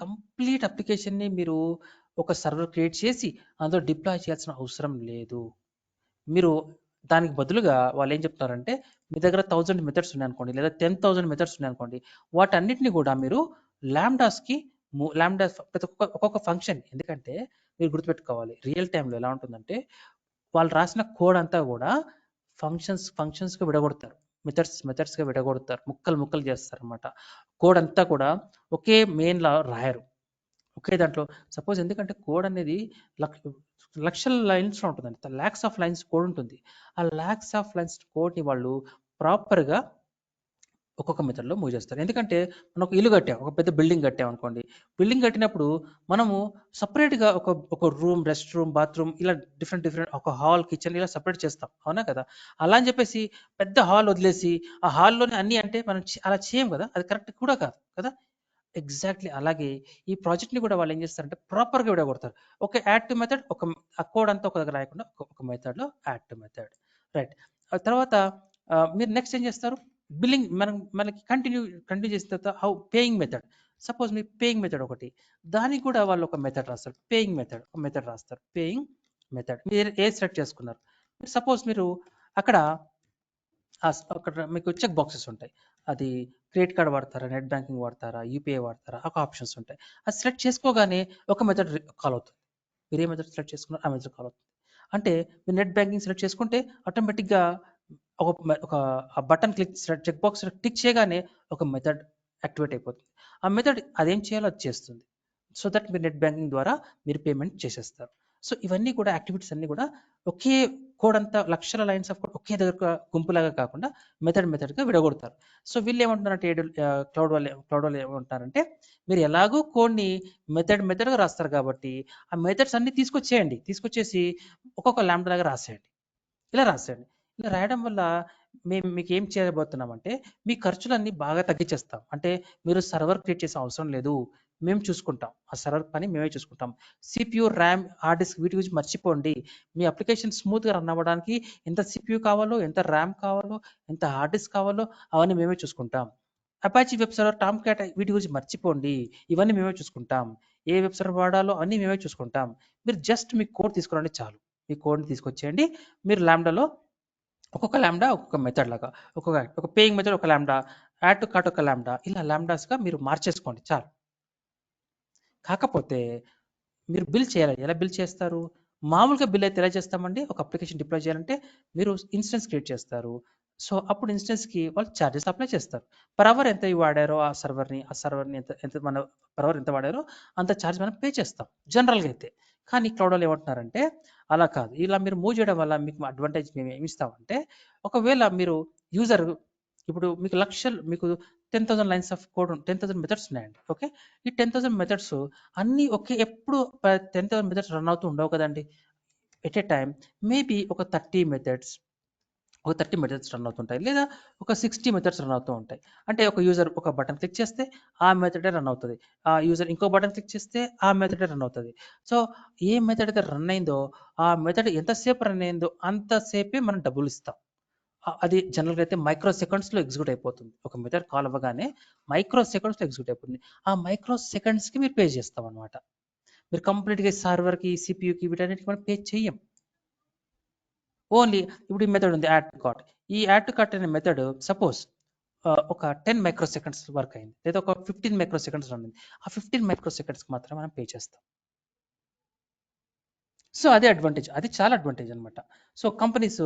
కంప్లీట్ అప్లికేషన్ని మీరు ఒక సర్వర్ క్రియేట్ చేసి అందులో డిప్లాయ్ చేయాల్సిన అవసరం లేదు. మీరు దానికి బదులుగా వాళ్ళు ఏం చెప్తారంటే, మీ దగ్గర 1000 మెథడ్స్ ఉన్నాయనుకోండి, లేదా 10,000 మెథడ్స్ ఉన్నాయనుకోండి, వాటన్నిటిని కూడా మీరు లాంబ్డాస్ ప్రతి ఒక్కొక్క ఫంక్షన్. ఎందుకంటే మీరు గుర్తుపెట్టుకోవాలి, రియల్ టైంలో ఎలా ఉంటుందంటే, వాళ్ళు రాసిన కోడ్ అంతా కూడా ఫంక్షన్స్గా విడగొడతారు, మెథడ్స్గా విడగొడతారు, ముక్కలు చేస్తారు అనమాట. కోడ్ అంతా కూడా ఒకే మెయిన్లా రాయరు, ఒకే దాంట్లో. సపోజ్ ఎందుకంటే కోడ్ అనేది లక్షల లైన్స్లో ఉంటుందండి, ల్యాక్స్ ఆఫ్ లైన్స్ కోడ్ ఉంటుంది. ఆ ల్యాక్స్ ఆఫ్ లైన్స్ కోడ్ని వాళ్ళు ప్రాపర్గా ఒక్కొక్క మెథడ్లో మూవ్ చేస్తారు. ఎందుకంటే మనం ఒక ఇల్లు కట్టాం, ఒక పెద్ద బిల్డింగ్ కట్టాం అనుకోండి. బిల్డింగ్ కట్టినప్పుడు మనము సపరేట్గా ఒక రూమ్, రెస్ట్ రూమ్, బాత్రూమ్, ఇలా డిఫరెంట్ ఒక హాల్, కిచెన్ ఇలా సపరేట్ చేస్తాం, అవునా కదా? అలా అని చెప్పేసి పెద్ద హాల్ వదిలేసి ఆ హాల్లోనే అన్నీ అంటే మనం అలా చేయం కదా, అది కరెక్ట్ కూడా కాదు కదా. ఎగ్జాక్ట్లీ అలాగే ఈ ప్రాజెక్ట్ని కూడా వాళ్ళు ఏం చేస్తారంటే ప్రాపర్గా విడగొడతారు. ఒక యాడ్ టు మెథడ్, ఆ కోడ్ అంతా ఒక దగ్గర రాయకుండా ఒక మెథడ్లో యాడ్ టు మెథడ్, రైట్. తర్వాత మీరు నెక్స్ట్ ఏం చేస్తారు, బిల్లింగ్ మనకి కంటిన్యూ చేసిన తర్వాత పేయింగ్ మెథడ్. సపోజ్ మీ పేయింగ్ మెథడ్ ఒకటి, దానికి కూడా వాళ్ళు ఒక మెథడ్ రాస్తారు, ఒక మెథడ్ రాస్తారు, పేయింగ్ మెథడ్. మీరు సెలెక్ట్ చేసుకున్నారు. సపోజ్ మీరు అక్కడ మీకు చెక్ బాక్సెస్ ఉంటాయి. అది క్రెడిట్ కార్డ్ వాడతారా, నెట్ బ్యాంకింగ్ వాడతారా, UPI వాడతారా, ఒక ఆప్షన్స్ ఉంటాయి. అది సెలెక్ట్ చేసుకోగానే ఒక మెథడ్ కాల్ అవుతుంది. మీరు ఏ మెథడ్ సెలెక్ట్ చేసుకున్నారో ఆ మెథడ్ కాల్ అవుతుంది. అంటే మీరు నెట్ బ్యాంకింగ్ సెలెక్ట్ చేసుకుంటే ఆటోమేటిక్గా ఒక బటన్ చెక్ బాక్స్ క్లిక్ చేయగానే ఒక మెథడ్ యాక్టివేట్ అయిపోతుంది. ఆ మెథడ్ అదేం చేయాలో అది చేస్తుంది. సో దట్ మీరు నెట్ బ్యాంకింగ్ ద్వారా మీరు పేమెంట్ చేసేస్తారు. సో ఇవన్నీ కూడా యాక్టివిటీస్ అన్నీ కూడా ఒకే కోడ్ అంతా, లక్షల లైన్స్ ఆఫ్ కోడ్ ఒకే దగ్గర గుంపులాగా కాకుండా మెథడ్గా విడగొడతారు. సో వీళ్ళు ఏమంటున్నారంటే, క్లౌడ్ వాళ్ళు ఏమంటున్నారంటే, మీరు ఎలాగో కోడ్ని మెథడ్గా రాస్తారు కాబట్టి ఆ మెథడ్స్ అన్ని తీసుకొచ్చేసి ఒక్కొక్క లాంబ్డా లాగా రాసేయండి. ఇలా రాయడం వల్ల మేము మీకు ఏం చేయబోతున్నామంటే, మీ ఖర్చులన్నీ బాగా తగ్గించేస్తాం. అంటే మీరు సర్వర్ క్రియేట్ చేసే అవసరం లేదు, మేము చూసుకుంటాం. ఆ సర్వర్ పని మేమే చూసుకుంటాం. CPU, RAM, హార్డ్ డిస్క్ వీటి గురించి మర్చిపోండి. మీ అప్లికేషన్ స్మూత్గా రన్ అవ్వడానికి ఎంత CPU కావాలో, ఎంత RAM కావాలో, ఎంత హార్డ్ డిస్క్ కావాలో అవన్నీ మేమే చూసుకుంటాం. Apache web server, Tom cat వీటి గురించి మర్చిపోండి, ఇవన్నీ మేమే చూసుకుంటాం. ఏ వెబ్ సర్వర్ వాడాలో అన్నీ మేమే చూసుకుంటాం. మీరు జస్ట్ మీ కోడ్ తీసుకురండి చాలు. మీ కోడ్ని తీసుకొచ్చేయండి. మీరు లాంబ్డాలో ఒక్కొక్క లాంబ్డా ఒక్కొక్క మెథడ్ లాగా, ఒక పేయింగ్ మెథడ్ ఒక లాంబ్డా, యాడ్ టు కార్ట్ ఒక లాంబ్డా, ఇలా లాంబ్డాస్గా మీరు మార్చేసుకోండి చాలు. కాకపోతే మీరు బిల్ చేయాలి. ఎలా బిల్ చేస్తారు? మామూలుగా బిల్ అయితే ఎలా చేస్తామండి, ఒక అప్లికేషన్ డిప్లాయ్ చేయాలంటే మీరు ఇన్స్టెన్స్ క్రియేట్ చేస్తారు. సో అప్పుడు ఇన్స్టెన్స్కి వాళ్ళు ఛార్జెస్ అప్లై చేస్తారు. పర్ అవర్ ఎంత వాడారో ఆ సర్వర్ని ఎంత మన పర్ అవర్ ఎంత వాడారో అంత ఛార్జ్ మనం పే చేస్తాం జనరల్గా అయితే. కానీ క్లౌడ్ వాళ్ళు ఏమంటున్నారంటే, అలా కాదు, ఇలా మీరు మూవ్ చేయడం వల్ల మీకు అడ్వాంటేజ్ మేము ఏమి ఇస్తామంటే, ఒకవేళ మీరు యూజర్ ఇప్పుడు మీకు 10,000 లైన్స్ ఆఫ్ కోడ్, 10,000 మెథడ్స్ ఉన్నాయండి. ఓకే, ఈ 10,000 మెథడ్స్ అన్నీ ఎప్పుడు 10,000 మెథడ్స్ రన్ అవుతూ ఉండవు కదండి. ఎట్ ఏ టైం మేబీ ఒక 30 మెథడ్స్ రన్ అవుతుంటాయి, లేదా ఒక 60 మెథడ్స్ రన్ అవుతూ ఉంటాయి. అంటే ఒక యూజర్ ఒక బటన్ క్లిక్ చేస్తే ఆ మెథడే రన్ అవుతుంది, ఆ యూజర్ ఇంకో బటన్ క్లిక్ చేస్తే ఆ మెథడే రన్ అవుతుంది. సో ఏ మెథడ్ అయితే రన్ అయిందో ఆ మెథడ్ ఎంతసేపు రన్ అయిందో అంతసేపే మనం డబ్బులు ఇస్తాం. అది జనరల్గా అయితే మైక్రో సెకండ్స్లో ఎగ్జిక్యూట్ అయిపోతుంది. ఒక మెథడ్ కాల్ అవ్వగానే మైక్రో సెకండ్స్లో ఎగ్జిక్యూట్ అయిపోతుంది. ఆ మైక్రో సెకండ్స్కి మీరు పే చేస్తాం అనమాట. మీరు కంప్లీట్గా సర్వర్కి, సిపియూకి వీటన్నిటికి మనం పే చెయ్యం. ఓన్లీ ఇప్పుడు ఈ మెథడ్ ఉంది యాడ్ టు కార్ట్. ఈ యాడ్ టు కార్ట్ అనే మెథడ్ సపోజ్ ఒక 10 మైక్రో సెకండ్స్ వర్క్ అయింది, లేదా ఒక 15 మైక్రో సెకండ్స్ ఉంది. ఆ 15 మైక్రో సెకండ్స్కి మాత్రం మనం పే చేస్తాం. సో అదే అడ్వాంటేజ్, అది చాలా అడ్వాంటేజ్ అనమాట. సో కంపెనీస్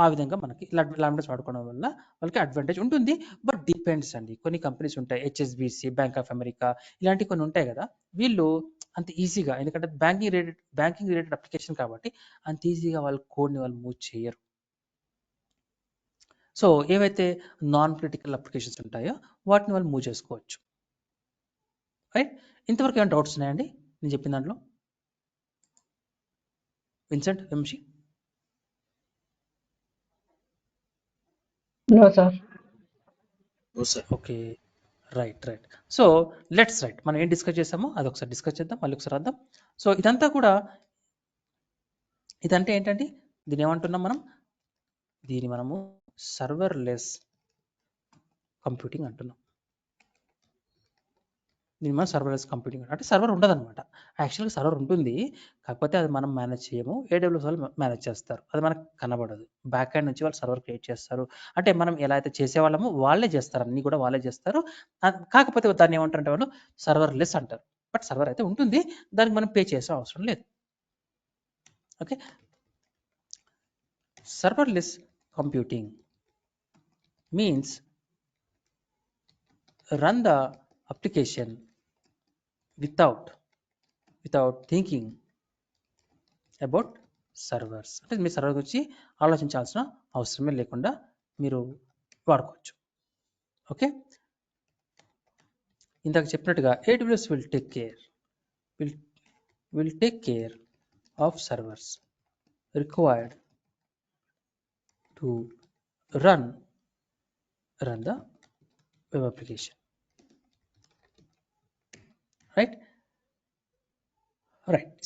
ఆ విధంగా మనకి లాంగ్వేజ్ వాడుకోవడం వల్ల వాళ్ళకి అడ్వాంటేజ్ ఉంటుంది. బట్ డిపెండ్స్ అండి, కొన్ని కంపెనీస్ ఉంటాయి, హెచ్ఎస్బిసి, బ్యాంక్ ఆఫ్ అమెరికా, ఇలాంటి కొన్ని ఉంటాయి కదా, వీళ్ళు అంత ఈజీగా, ఎందుకంటే బ్యాంకింగ్ రిలేటెడ్ అప్లికేషన్ కాబట్టి అంత ఈజీగా వాళ్ళ కోడ్ని వాళ్ళు మూవ్ చేయరు. సో ఏవైతే నాన్ క్రిటికల్ అప్లికేషన్స్ ఉంటాయో వాటిని వాళ్ళు మూవ్ చేసుకోవచ్చు. రైట్, ఇంతవరకు ఏమైనా డౌట్స్ ఉన్నాయండి నేను చెప్పిన దాంట్లో? Vincent, Vamsi? No, sir. Okay, right. So let's right, మనం ఏం డిస్కస్ చేసామో అది ఒకసారి డిస్కస్ చేద్దాం, మళ్ళీ ఒకసారి రాద్దాం. సో ఇదంతా కూడా, ఇదంటే ఏంటండి, దీన్ని ఏమంటున్నాం మనం? దీన్ని మనము సర్వర్లెస్ కంప్యూటింగ్ అంటున్నాం. దీన్ని మనం సర్వర్లెస్ కంప్యూటింగ్ అంటే సర్వర్ ఉండదు అనమాట. యాక్చువల్గా సర్వర్ ఉంటుంది, కాకపోతే అది మనం మేనేజ్ చేయము, AWS వాళ్ళు మేనేజ్ చేస్తారు, అది మనకు కనబడదు. బ్యాక్ ఎండ్ నుంచి వాళ్ళు సర్వర్ క్రియేట్ చేస్తారు. అంటే మనం ఎలా అయితే చేసేవాళ్ళమో వాళ్ళే చేస్తారు, అన్నీ కూడా వాళ్ళే చేస్తారు. కాకపోతే దాన్ని ఏమంటారంటే వాళ్ళు సర్వర్లెస్ అంటారు. బట్ సర్వర్ అయితే ఉంటుంది, దానికి మనం పే చేసే అవసరం లేదు. Okay, serverless computing means run the application without thinking about servers. అంటే మీ సర్వర్ గురించి ఆలోచించాల్సిన అవసరమే లేకుండా మీరు వాడుకోవచ్చు. ఓకే, ఇందాక చెప్పినట్టుగా AWS will take care of servers required to run the web application. Right.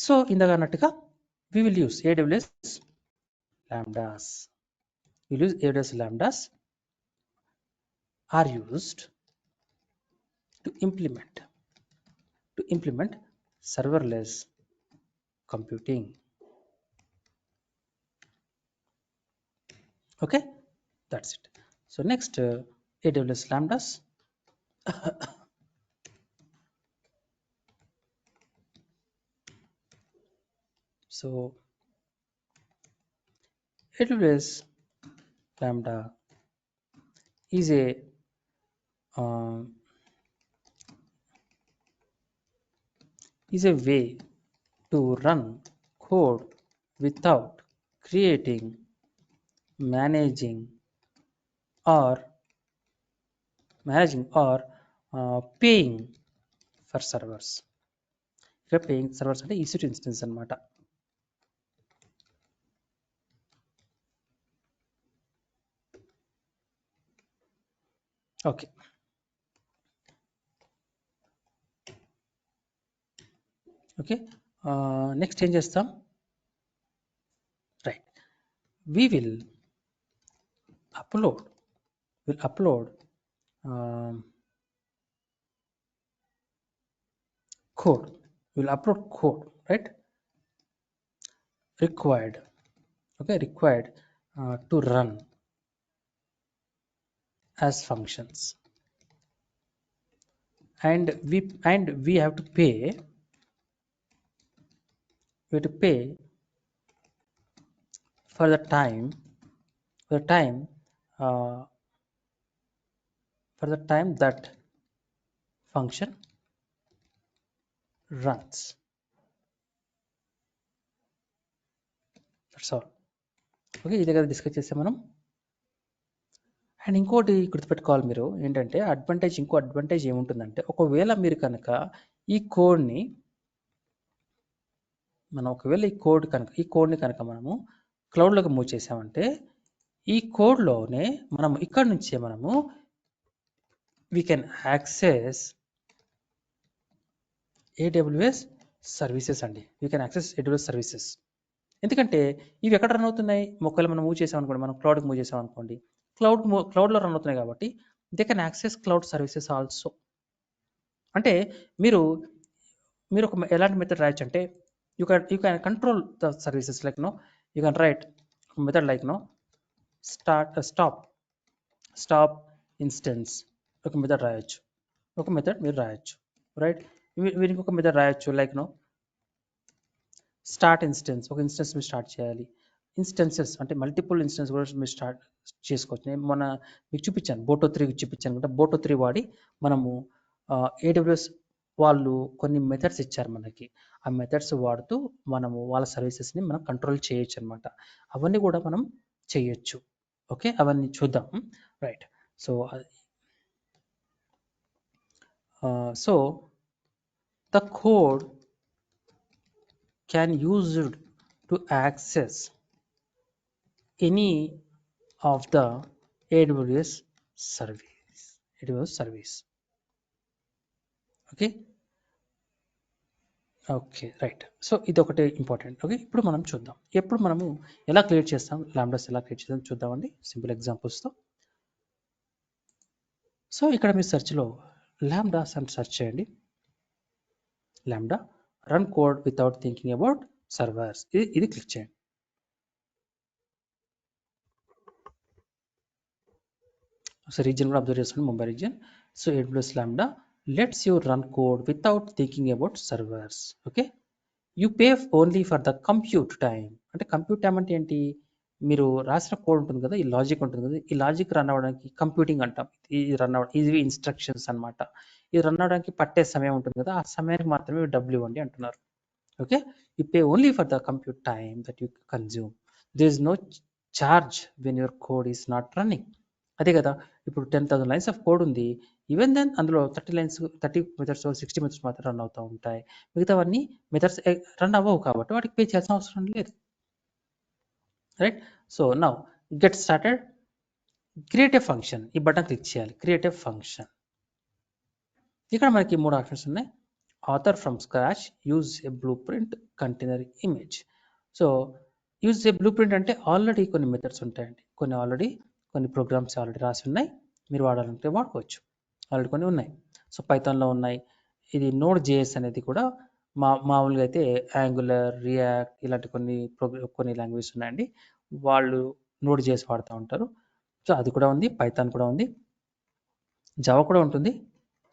So ఇందాక అన్నట్టుగా we will use AWS lambdas. AWS lambdas are used to implement serverless computing. Okay, that's it. So next, AWS lambdas. So AWS lambda is a way to run code without creating, managing or paying for servers. ఇక్కడ paying servers అంటే EC2 instance అనమాట. Okay, next ఏం చేస్తాం? Right, we will upload code, right, required to run as functions, and we have to pay for the time that function runs. That's all. Okay, ఇదే కదా discuss చేసాం మనం. And ఇంకోటి గుర్తుపెట్టుకోవాలి మీరు ఏంటంటే ఇంకో అడ్వాంటేజ్ ఏముంటుందంటే, ఒకవేళ మీరు కనుక ఈ కోడ్ని మనము క్లౌడ్లోకి మూవ్ చేసామంటే, ఈ కోడ్లోనే మనం ఇక్కడ నుంచే మనము we can access AWS services అండి. we can access AWS services. ఎందుకంటే ఇవి ఎక్కడ రన్ అవుతున్నాయి, ఒకవేళ మనం మూవ్ చేసాం అనుకోండి, మనం క్లౌడ్కి మూవ్ చేసాం అనుకోండి, క్లౌడ్లో రన్ అవుతున్నాయి కాబట్టి they can access cloud services also. అంటే మీరు మీరు ఒక ఎలాంటి మెథడ్ రాయొచ్చు అంటే you can control the services like no you can write method like no stop instance ఒక మెథడ్ రాయొచ్చు, ఒక మెథడ్ మీరు రాయొచ్చు, రైట్. వీరికి ఒక మెథడ్ రాయొచ్చు లైక్ నో స్టార్ట్ ఇన్స్టెన్స్, ఒక ఇన్స్టెన్స్ మీరు స్టార్ట్ చేయాలి. ఇన్స్టెన్సెస్ అంటే మల్టిపుల్ ఇన్స్టెన్స్ కూడా మీరు స్టార్ట్ చేసుకోవచ్చు. నేను మొన్న మీకు చూపించాను, బోటో 3 చూపించాను కదా, బోటో 3 వాడి మనము AWS వాళ్ళు కొన్ని మెథడ్స్ ఇచ్చారు మనకి. ఆ మెథడ్స్ వాడుతూ మనము వాళ్ళ సర్వీసెస్ని మనం కంట్రోల్ చేయొచ్చు అనమాట. అవన్నీ కూడా మనం చేయొచ్చు. ఓకే, అవన్నీ చూద్దాం, right. So the code can use it to access any of the AWS service. Okay right. So ఇది ఒకటి ఇంపార్టెంట్. ఓకే, ఇప్పుడు మనం చూద్దాం ఎప్పుడు మనము ఎలా క్రియేట్ చేస్తాం, లాంబ్డాస్ ఎలా క్రియేట్ చేస్తాం చూద్దామండి సింపుల్ ఎగ్జాంపుల్స్తో. సో ఇక్కడ మీరు సెర్చ్లో లాంబ్డాస్ అని సెర్చ్ చేయండి. Lambda run code without thinking about servers, ఇది క్లిక్ చేయండి. సో రీజియన్ కూడా అబ్జర్వ్ చేసుకోండి, Mumbai region. So AWS Lambda lets you run code without thinking about servers. Okay, you pay only for the compute time. అంటే compute time అంటే ఏంటి, మీరు రాసిన code ఉంటుంది కదా, ఈ లాజిక్ ఉంటుంది కదా, ఈ లాజిక్ రన్ అవ్వడానికి కంప్యూటింగ్ అంటాం. ఇది రన్ అవ్వడం, ఇవి ఇన్స్ట్రక్షన్స్ అనమాట. ఇది రన్ అవ్వడానికి పట్టే సమయం ఉంటుంది కదా, ఆ సమయానికి మాత్రమే డబ్బులు ఇవ్వండి అంటున్నారు. Okay, you pay only for the compute time that you consume. There is no charge when your code is not running. అదే కదా, ఇప్పుడు 10,000 లైన్స్ ఆఫ్ కోడ్ ఉంది, ఈవెన్ దెన్ అందులో 30 మెథడ్స్ 60 మెథడ్స్ మాత్రం రన్ అవుతూ ఉంటాయి. మిగతావన్నీ మెథడ్స్ రన్ అవ్వవు కాబట్టి వాటికి పే చేయాల్సిన అవసరం లేదు, right. So now get started. Create a function, ఈ బటన్ క్లిక్ చేయాలి, క్రియేట్ ఏ ఫంక్షన్. ఇక్కడ మనకి 3 ఆప్షన్స్ ఉన్నాయి. Author from scratch, use a blueprint, container image. So use a blueprint అంటే ఆల్రెడీ కొన్ని మెథడ్స్ ఉంటాయండి, కొన్ని ప్రోగ్రామ్స్ ఆల్రెడీ రాసి ఉన్నాయి, మీరు వాడాలంటే వాడుకోవచ్చు, ఆల్రెడీ కొన్ని ఉన్నాయి. సో పైథాన్లో ఉన్నాయి. ఇది Node.js అనేది కూడా మామూలుగా అయితే యాంగులర్, రియాక్ట్ ఇలాంటి కొన్ని లాంగ్వేజెస్ ఉన్నాయండి, వాళ్ళు Node.js వాడుతూ ఉంటారు. సో అది కూడా ఉంది, పైథాన్ కూడా ఉంది, జావా కూడా ఉంటుంది.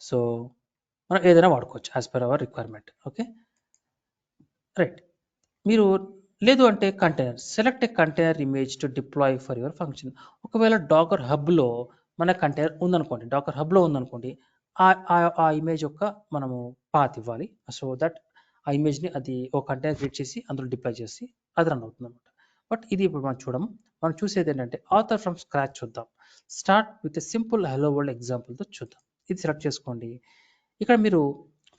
సో మనం ఏదైనా వాడుకోవచ్చు as per hour requirement. Okay right. మీరు లేదు అంటే container, select a container image to deploy for your function. ఒకవేళ డాకర్ హబ్లో మన కంటైనర్ ఉందనుకోండి, ఆ ఇమేజ్ యొక్క మనము పాత్ ఇవ్వాలి. సో దట్ ఆ ఇమేజ్ని అది ఒక కంటైనర్ క్రియేట్ చేసి అందులో డిప్లాయ్ చేసి అది రన్ అవుతుంది అనమాట. బట్ ఇది ఇప్పుడు మనం చూసేది ఏంటంటే ఆథర్ ఫ్రమ్ స్క్రాచ్ చూద్దాం. Start with a simple hello world ఎగ్జాంపుల్తో చూద్దాం. ఇది సెలెక్ట్ చేసుకోండి. ఇక్కడ మీరు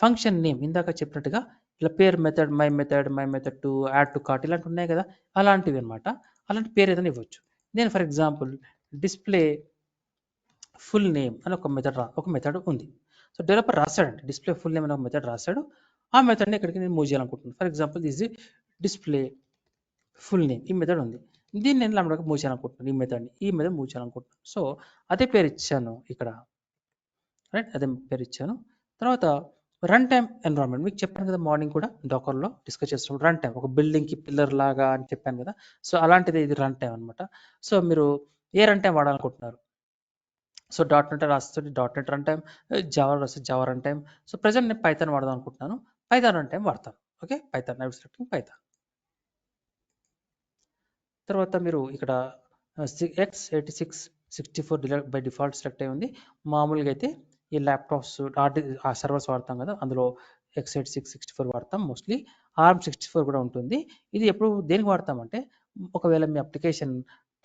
ఫంక్షన్ నేమ్ ఇందాక చెప్పినట్టుగా ఇలా పేరు method, my method to add to cart ఇలాంటివి ఉన్నాయి కదా, అలాంటివి అనమాట. అలాంటి పేరు ఏదైనా ఇవ్వచ్చు. నేను for example display full name అని ఒక మెథడ్ ఉంది. సో డెవలపర్ రాశాడండి, డిస్ప్లే ఫుల్ నేమ్ అని ఒక మెథడ్ రాశాడు. ఆ మెథడ్ని ఇక్కడికి నేను మూవ్ చేయాలనుకుంటున్నాను. For example this display full name, ఈ మెథడ్ ఉంది, దీన్ని నేను లాంబ్డాకి మూవ్ చేయాలనుకుంటున్నాను, ఈ మెథడ్ మూవ్ చేయాలనుకుంటున్నాను. సో అదే పేరు ఇచ్చాను ఇక్కడ, రైట్, అదే పేరు ఇచ్చాను. తర్వాత రన్ టైమ్ ఎన్విరాన్మెంట్, మీకు చెప్పాను కదా మార్నింగ్ కూడా డాకర్లో డిస్కస్ చేస్తున్నప్పుడు రన్ టైం ఒక బిల్డింగ్కి పిల్లర్ లాగా అని చెప్పాను కదా, సో అలాంటిది ఇది రన్ టైం అనమాట. సో మీరు ఏ రన్ టైం వాడాలనుకుంటున్నారు, సో .NET రాస్తే .NET రన్ టైం, జావా రాస్తే Java run time. So present నేను పైథాన్ వాడదాం అనుకుంటున్నాను, పైథాన్ రన్ టైం వాడతాను. Okay, Python I will selecting Python. తర్వాత మీరు ఇక్కడ x86 64 బై డిఫాల్ట్ సెలెక్ట్ అయి ఉంది. మామూలుగా అయితే ఈ ల్యాప్టాప్స్ ఆ సర్వర్స్ వాడతాం కదా, అందులో x86 64 వాడతాం మోస్ట్లీ. ARM 64 కూడా ఉంటుంది. ఇది ఎప్పుడు దేనికి వాడతామంటే ఒకవేళ మీ అప్లికేషన్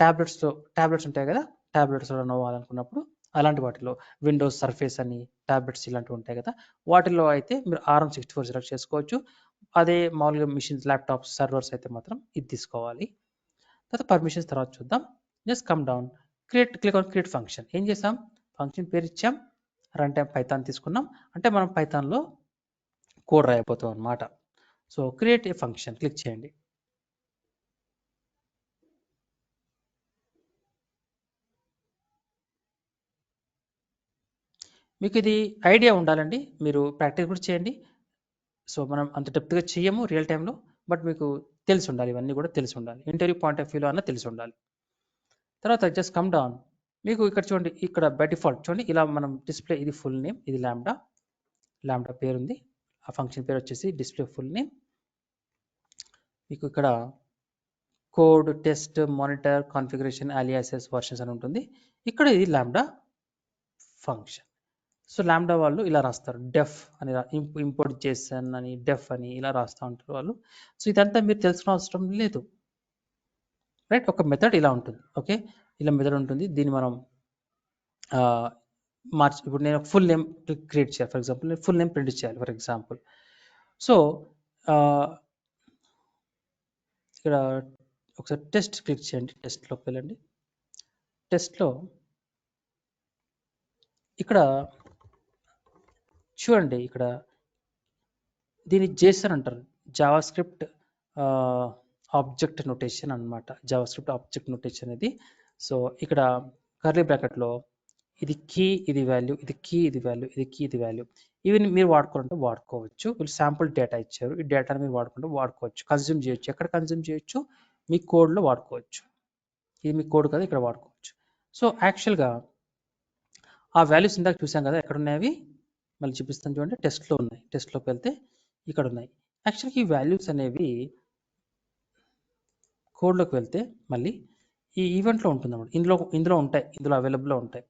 ట్యాబ్లెట్స్ ఉంటాయి కదా, ట్యాబ్లెట్స్ రన్ అవ్వాలనుకున్నప్పుడు అలాంటి వాటిలో విండోస్ సర్ఫేస్ అని ట్యాబ్లెట్స్ ఇలాంటివి ఉంటాయి కదా, వాటిల్లో అయితే మీరు ARM 64 సెలెక్ట్ చేసుకోవచ్చు. అదే మామూలుగా మిషన్స్, ల్యాప్టాప్స్, సర్వర్స్ అయితే మాత్రం ఇది తీసుకోవాలి. తర్వాత పర్మిషన్స్ తర్వాత చూద్దాం. Just come down, click on create function. ఏం చేసాం, ఫంక్షన్ పేరు ఇచ్చాం, రన్ టైం పైథాన్ తీసుకున్నాం, అంటే మనం పైథాన్లో కోడ్ రాయబోతాం అనమాట. So create a function click చేయండి. మీకు ఇది ఐడియా ఉండాలండి. మీరు ప్రాక్టీస్ కూడా చేయండి. సో మనం అంత డెప్త్గా చేయము రియల్ టైంలో, బట్ మీకు తెలిసి ఉండాలి, ఇవన్నీ కూడా తెలిసి ఉండాలి. ఇంటర్వ్యూ పాయింట్ ఆఫ్ వ్యూలో అన్న తెలిసి ఉండాలి. తర్వాత జస్ట్ కమ్ డౌన్. మీకు ఇక్కడ చూడండి, ఇక్కడ బై డిఫాల్ట్ చూడండి, ఇలా మనం డిస్ప్లే, ఇది ఫుల్ నేమ్, ఇది లాంబ్డా, లాంబ్డా పేరు ఉంది, ఆ ఫంక్షన్ పేరు వచ్చేసి డిస్ప్లే ఫుల్ నేమ్. మీకు ఇక్కడ code, test, monitor, configuration, aliases, versions అని ఉంటుంది. ఇక్కడ ఇది లాంబ్డా ఫంక్షన్. సో లాంబ్డా వాళ్ళు ఇలా రాస్తారు, డెఫ్ అని ఇంపోర్ట్ చేసాను అని, డెఫ్ అని ఇలా రాస్తూ ఉంటారు వాళ్ళు. సో ఇదంతా మీరు తెలుసుకోవాల్సిన అవసరం లేదు, రైట్. ఒక మెథడ్ ఇలా ఉంటుంది, ఓకే, ఇలా మెథడ్ ఉంటుంది. దీన్ని మనం ఇప్పుడు నేను ఫుల్ నేమ్ క్రియేట్ చేయాలి, ఫర్ ఎగ్జాంపుల్ నేను ఫుల్ నేమ్ ప్రింట్ చేయాలి ఫర్ ఎగ్జాంపుల్. సో ఇక్కడ ఒకసారి టెస్ట్ క్లిక్ చేయండి, టెస్ట్లోకి వెళ్ళండి. టెస్ట్లో ఇక్కడ చూడండి, ఇక్కడ దీన్ని జేసన్ అంటారు, జావా స్క్రిప్ట్ ఆబ్జెక్ట్ నోటేషన్ అనమాట. జావా స్క్రిప్ట్ ఆబ్జెక్ట్ నోటేషన్ ఇది. సో ఇక్కడ కర్లీ బ్రాకెట్లో ఇది కీ, ఇది వాల్యూ, ఇది కీ, ఇది వాల్యూ, ఇది కీ, ఇది వాల్యూ. ఇవి మీరు వాడుకోవాలంటే వాడుకోవచ్చు. వీళ్ళు శాంపుల్ డేటా ఇచ్చారు, ఈ డేటాని మీరు వాడుకుంటే వాడుకోవచ్చు, కన్జ్యూమ్ చేయొచ్చు. ఎక్కడ కన్జ్యూమ్ చేయొచ్చు? మీ కోడ్లో వాడుకోవచ్చు. ఇది మీ కోడ్ కదా, ఇక్కడ వాడుకోవచ్చు. సో యాక్చువల్గా ఆ వాల్యూస్ ఇందాక చూసాం కదా, ఎక్కడ ఉన్నాయి అవి మళ్ళీ చూపిస్తాను చూడండి. టెస్ట్లో ఉన్నాయి, టెస్ట్లోకి వెళ్తే ఇక్కడ ఉన్నాయి. యాక్చువల్గా ఈ వాల్యూస్ అనేవి కోడ్లోకి వెళ్తే మళ్ళీ ఈ ఈవెంట్లో ఉంటుంది అన్నమాట. ఇందులో ఉంటాయి, ఇందులో అవైలబుల్లో ఉంటాయి.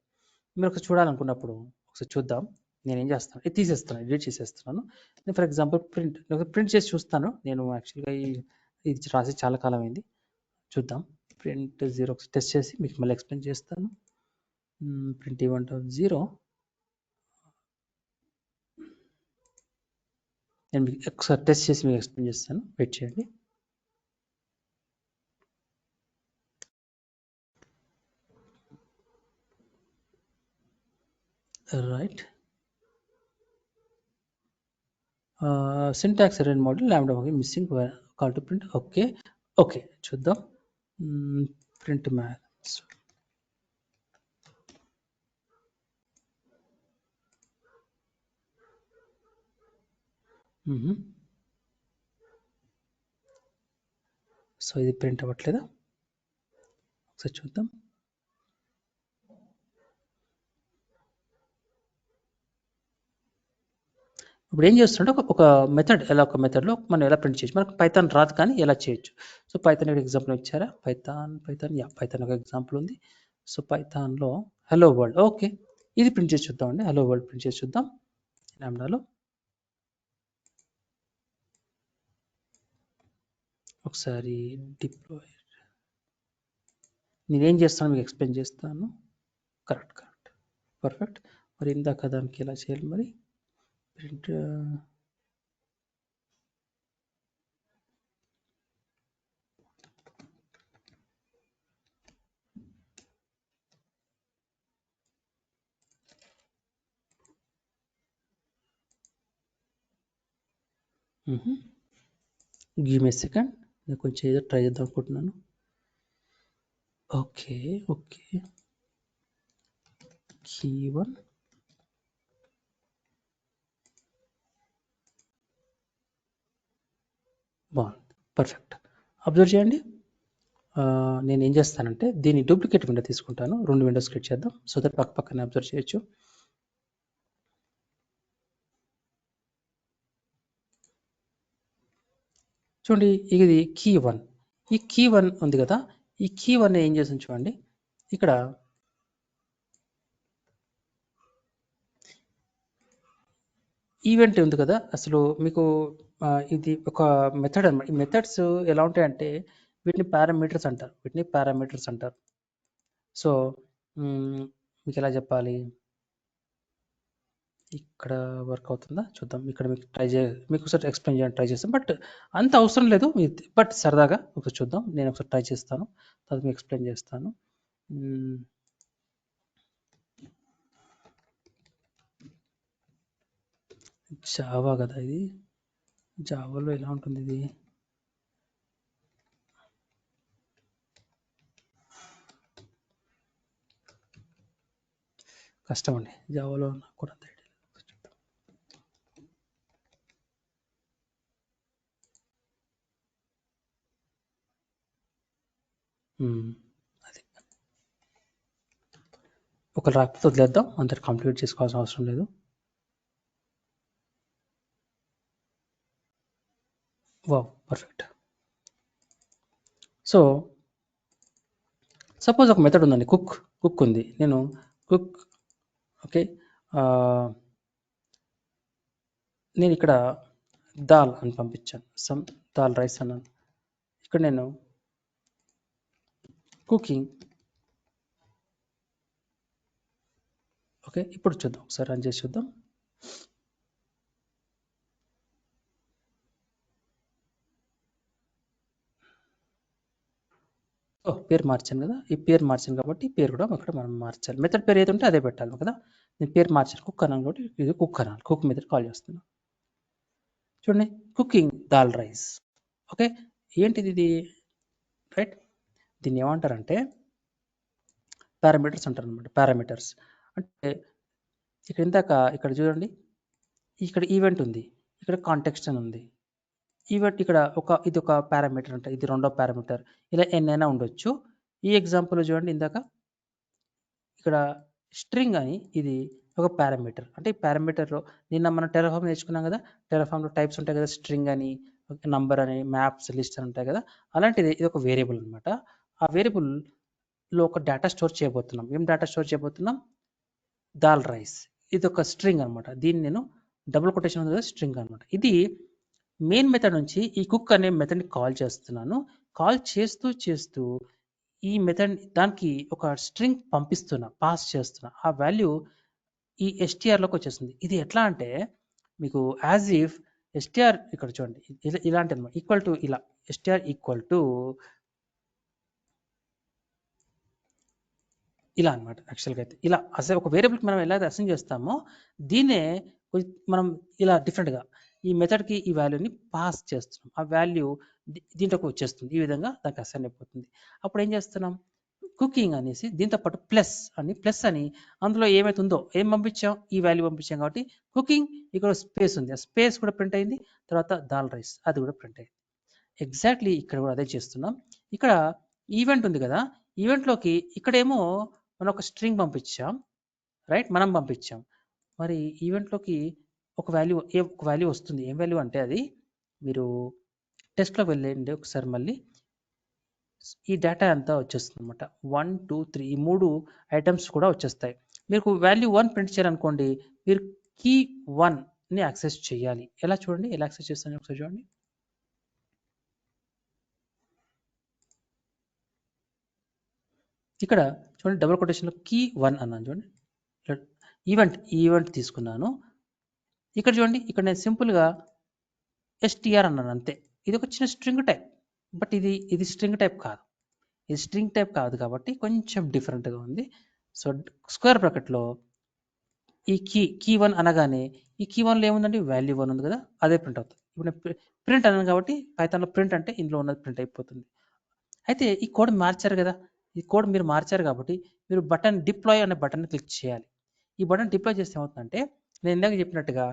మీరు ఒకసారి చూడాలనుకున్నప్పుడు ఒకసారి చూద్దాం. నేను ఏం చేస్తాను, ఇది తీసేస్తాను, ఎడిట్ చేసేస్తున్నాను. నేను ఫర్ ఎగ్జాంపుల్ ప్రింట్ చేసి చూస్తాను. నేను యాక్చువల్గా ఇది రాసి చాలా కాలం అయింది. చూద్దాం, ప్రింట్ 0 టెస్ట్ చేసి మీకు మళ్ళీ ఎక్స్ప్లెయిన్ చేస్తాను. ప్రింట్ ఈవెంట్ 0 నేను మీకు ఒకసారి టెస్ట్ చేసి మీకు ఎక్స్ప్లెయిన్ చేస్తాను, వెయిట్ చేయండి. Right, syntax error model lambda missing call to print. Okay okay, చూద్దాం. ప్రింట్ మ్యాథ్స్, సో ఇది ప్రింట్ అవ్వట్లేదా? ఒకసారి చూద్దాం. ఇప్పుడు ఏం చేస్తుంటే ఒక మెథడ్, ఒక మెథడ్లో మనం ఎలా ప్రింట్ చేయొచ్చు. మనకు పైథాన్ రాదు కానీ ఎలా చేయొచ్చు. సో పైథాన్ ఒక ఎగ్జాంపుల్ ఇచ్చారా, పైథాన్ ఒక ఎగ్జాంపుల్ ఉంది. సో పైథాన్లో హలో వరల్డ్, ఓకే, ఇది ప్రింట్ చేసి చూద్దామండి. హలో వరల్డ్ ప్రింట్ చేసి చూద్దాం లాంబ్డాలో. ఒకసారి డిప్లాయ్, నేనేం చేస్తాను మీకు ఎక్స్ప్లెయిన్ చేస్తాను. Correct, perfect. మరి ఇందాక దానికి ఎలా చేయాలి మరి? ప్రింట్ గివ్ మీ సెకండ్, నేను కొంచెం ఏదో ట్రై చేద్దాం అనుకుంటున్నాను. ఓకే ఓకే, key1 బాగుంది, పర్ఫెక్ట్. అబ్జర్వ్ చేయండి. నేను ఏం చేస్తానంటే దీన్ని డూప్లికేట్ విండో తీసుకుంటాను, 2 విండోస్ క్రియేట్ చేద్దాం, సో దట్ పక్క పక్కనే అబ్జర్వ్ చేయొచ్చు. చూడండి, ఇది key1, ఈ key1 ఉంది కదా, ఈ key1 ఏం చేస్తుంది చూడండి. ఇక్కడ ఈవెంట్ ఉంది కదా, అసలు మీకు ఇది ఒక మెథడ్ అనమాట. ఈ మెథడ్స్ ఎలా ఉంటాయంటే వీటిని పారామీటర్స్ అంటారు. సో మీకు ఎలా చెప్పాలి, ఇక్కడ వర్క్ అవుతుందా చూద్దాం. ఇక్కడ మీకు ఒకసారి ఎక్స్ప్లెయిన్ చేయడానికి ట్రై చేస్తాను, బట్ అంత అవసరం లేదు, బట్ సరదాగా ఒకసారి చూద్దాం. నేను ఒకసారి ట్రై చేస్తాను, తర్వాత మీకు ఎక్స్ప్లెయిన్ చేస్తాను. జావా కదా ఇది, జావాలో ఎలా ఉంటుంది ఇది? కష్టం అండి జావాలో నాకు కూడా అంత ఐడియా లేదు. అది ఒకరు రాకపోతే వదిలేద్దాం, అందరు కంప్లీట్ చేసుకోవాల్సిన అవసరం లేదు. Wow, perfect. సో సపోజ్ ఒక మెథడ్ ఉందండి, కుక్ ఉంది. నేను కుక్ ఓకే, నేను ఇక్కడ దాల్ అని పంపించాను, సమ్ దాల్ రైస్ అన్నాను. ఇక్కడ నేను కుకింగ్ ఓకే. ఇప్పుడు చూద్దాం, ఒకసారి రన్ చేసి చూద్దాం. పేరు మార్చాను కదా, ఈ పేరు మార్చాను కాబట్టి పేరు కూడా అక్కడ మనం మార్చాలి. మెథడ్ పేరు ఏది ఉంటే అదే పెట్టాలి కదా. నేను పేరు మార్చాను, కుక్ అన్నాను కాబట్టి ఇది కుక్ అనాలి, కుక్ మెథడ్ కాల్ చేస్తున్నాను. చూడండి, కుకింగ్ దాల్ రైస్. ఓకే, ఏంటిది ఇది? రైట్, దీన్ని ఏమంటారంటే పారామీటర్స్ అంటారు అనమాట. పారామీటర్స్ అంటే ఇక్కడ ఇందాక ఇక్కడ చూడండి, ఇక్కడ ఈవెంట్ ఉంది, ఇక్కడ కాంటెక్స్ట్ అని ఉంది. ఈవెంట్ ఇక్కడ ఇది ఒక పారామీటర్ అంటే ఇది రెండో పారామీటర్, ఇలా ఎన్నైనా ఉండొచ్చు. ఈ ఎగ్జాంపుల్ చూడండి, ఇందాక ఇక్కడ స్ట్రింగ్ అని ఇది ఒక పారామీటర్. అంటే ఈ పారామీటర్లో నిన్న మనం టెరాఫామ్ నేర్చుకున్నాం కదా, టెరాఫామ్లో టైప్స్ ఉంటాయి కదా, స్ట్రింగ్ అని, నంబర్ అని, మ్యాప్స్, లిస్ట్ అని ఉంటాయి కదా. అలాంటిది ఇది ఒక వేరియబుల్ అనమాట. ఆ వేరియబుల్లో ఒక డేటా స్టోర్ చేయబోతున్నాం. ఏం డేటా స్టోర్ చేయబోతున్నాం? దాల్ రైస్. ఇది ఒక స్ట్రింగ్ అనమాట. దీన్ని నేను డబుల్ కొటేషన్ ఉంది కదా, స్ట్రింగ్ అనమాట. ఇది మెయిన్ మెథడ్ నుంచి ఈ కుక్ అనే మెథడ్ని కాల్ చేస్తున్నాను. కాల్ చేస్తూ ఈ మెథడ్ దానికి ఒక స్ట్రింగ్ పంపిస్తున్నా, పాస్ చేస్తున్నా. ఆ వాల్యూ ఈ ఎస్టీఆర్లోకి వచ్చేస్తుంది. ఇది ఎట్లా అంటే మీకు యాజ్ ఇఫ్ ఎస్టీఆర్ ఇక్కడ చూడండి, ఇలాంటి అనమాట, ఈక్వల్ టు ఇలా, ఎస్టీఆర్ ఈక్వల్ టు ఇలా అనమాట. యాక్చువల్గా అయితే ఇలా అసలు ఒక వేరియబుల్కి మనం ఎలా అసైన్ చేస్తామో దీన్నే మనం ఇలా డిఫరెంట్గా ఈ మెథడ్కి ఈ వాల్యూని పాస్ చేస్తున్నాం. ఆ వాల్యూ దీంట్లోకి వచ్చేస్తుంది. ఈ విధంగా దానికి అసైన్ అయిపోతుంది. అప్పుడు ఏం చేస్తున్నాం? కుకింగ్ అనేసి దీంతో పాటు ప్లస్ అని అందులో ఏమైతే ఉందో ఏం పంపించాం, ఈ వాల్యూ పంపించాం కాబట్టి కుకింగ్, ఇక్కడ స్పేస్ ఉంది, ఆ స్పేస్ కూడా ప్రింట్ అయింది. తర్వాత దాల్ రైస్ అది కూడా ప్రింట్ అయింది. ఎగ్జాక్ట్లీ ఇక్కడ కూడా అదే చేస్తున్నాం. ఇక్కడ ఈవెంట్ ఉంది కదా, ఈవెంట్లోకి ఇక్కడేమో మనం ఒక స్ట్రింగ్ పంపించాం, రైట్, మనం పంపించాం. మరి ఈవెంట్లోకి ఒక వాల్యూ వస్తుంది. ఏం వాల్యూ అంటే అది మీరు టెస్ట్లో వెళ్ళండి ఒకసారి, మళ్ళీ ఈ డేటా అంతా వచ్చేస్తుంది అనమాట. 1 2 3 ఈ 3 ఐటమ్స్ కూడా వచ్చేస్తాయి. మీకు వాల్యూ 1 ప్రింట్ చేయాలనుకోండి, మీరు కీ 1ని యాక్సెస్ చేయాలి. ఎలా చూడండి, ఎలా యాక్సెస్ చేస్తాను ఒకసారి చూడండి. ఇక్కడ చూడండి, డబుల్ కొటేషన్లో కీ 1 అన్నాను చూడండి. ఈవెంట్ తీసుకున్నాను. ఇక్కడ చూడండి, ఇక్కడ నేను సింపుల్గా ఎస్టీఆర్ అన్నాను అంతే. ఇది ఒక చిన్న స్ట్రింగ్ టైప్, బట్ ఇది స్ట్రింగ్ టైప్ కాదు. ఇది స్ట్రింగ్ టైప్ కాదు కాబట్టి కొంచెం డిఫరెంట్గా ఉంది. సో స్క్వేర్ బ్రాకెట్లో ఈ కీ 1 అనగానే ఈ కీ 1లో ఏముందండి, వాల్యూ 1 ఉంది కదా, అదే ప్రింట్ అవుతుంది. ఇప్పుడు నేను ప్రింట్ అన్నాను కాబట్టి పైథాన్లో ప్రింట్ అంటే ఇందులో ఉన్నది ప్రింట్ అయిపోతుంది. అయితే ఈ కోడ్ మార్చారు కదా, ఈ కోడ్ మీరు మార్చారు కాబట్టి మీరు డిప్లాయ్ అనే బటన్ని క్లిక్ చేయాలి. ఈ బటన్ డిప్లాయ్ చేస్తే ఏమవుతుందంటే, నేను ఇందాక చెప్పినట్టుగా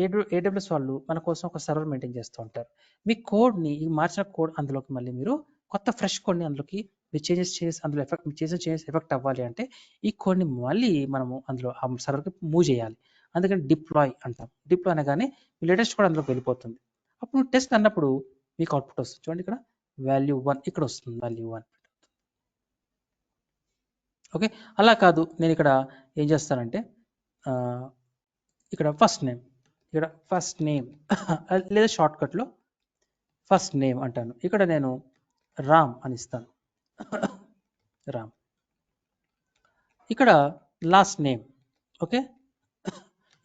ఏడబ్ల్యూఎస్ వాళ్ళు మన కోసం ఒక సర్వర్ మెయింటైన్ చేస్తూ ఉంటారు. మీ కోడ్ని, ఈ మార్చిన కోడ్ అందులోకి మళ్ళీ మీరు కొత్త ఫ్రెష్ కోడ్ని అందులోకి మీరు చేంజెస్ చేసి అందులో చేసిన చేంజెస్ ఎఫెక్ట్ అవ్వాలి అంటే ఈ కోడ్ని మళ్ళీ మనము అందులో ఆ సర్వర్కి మూవ్ చేయాలి. అందుకని డిప్లాయ్ అంటాం. డిప్లాయ్ అనగానే మీ లేటెస్ట్ కోడ్ అందులోకి వెళ్ళిపోతుంది. అప్పుడు టెస్ట్ అన్నప్పుడు మీకు అవుట్పుట్ వస్తుంది. చూడండి, ఇక్కడ వాల్యూ 1 ఇక్కడ వస్తుంది, వాల్యూ 1. ఓకే, అలా కాదు, నేను ఇక్కడ ఏం చేస్తానంటే ఇక్కడ ఫస్ట్ నేమ్ లేదా షార్ట్కట్లో ఫస్ట్ నేమ్ అంటాను. ఇక్కడ నేను రామ్ అని ఇస్తాను, రామ్. ఇక్కడ లాస్ట్ నేమ్, ఓకే,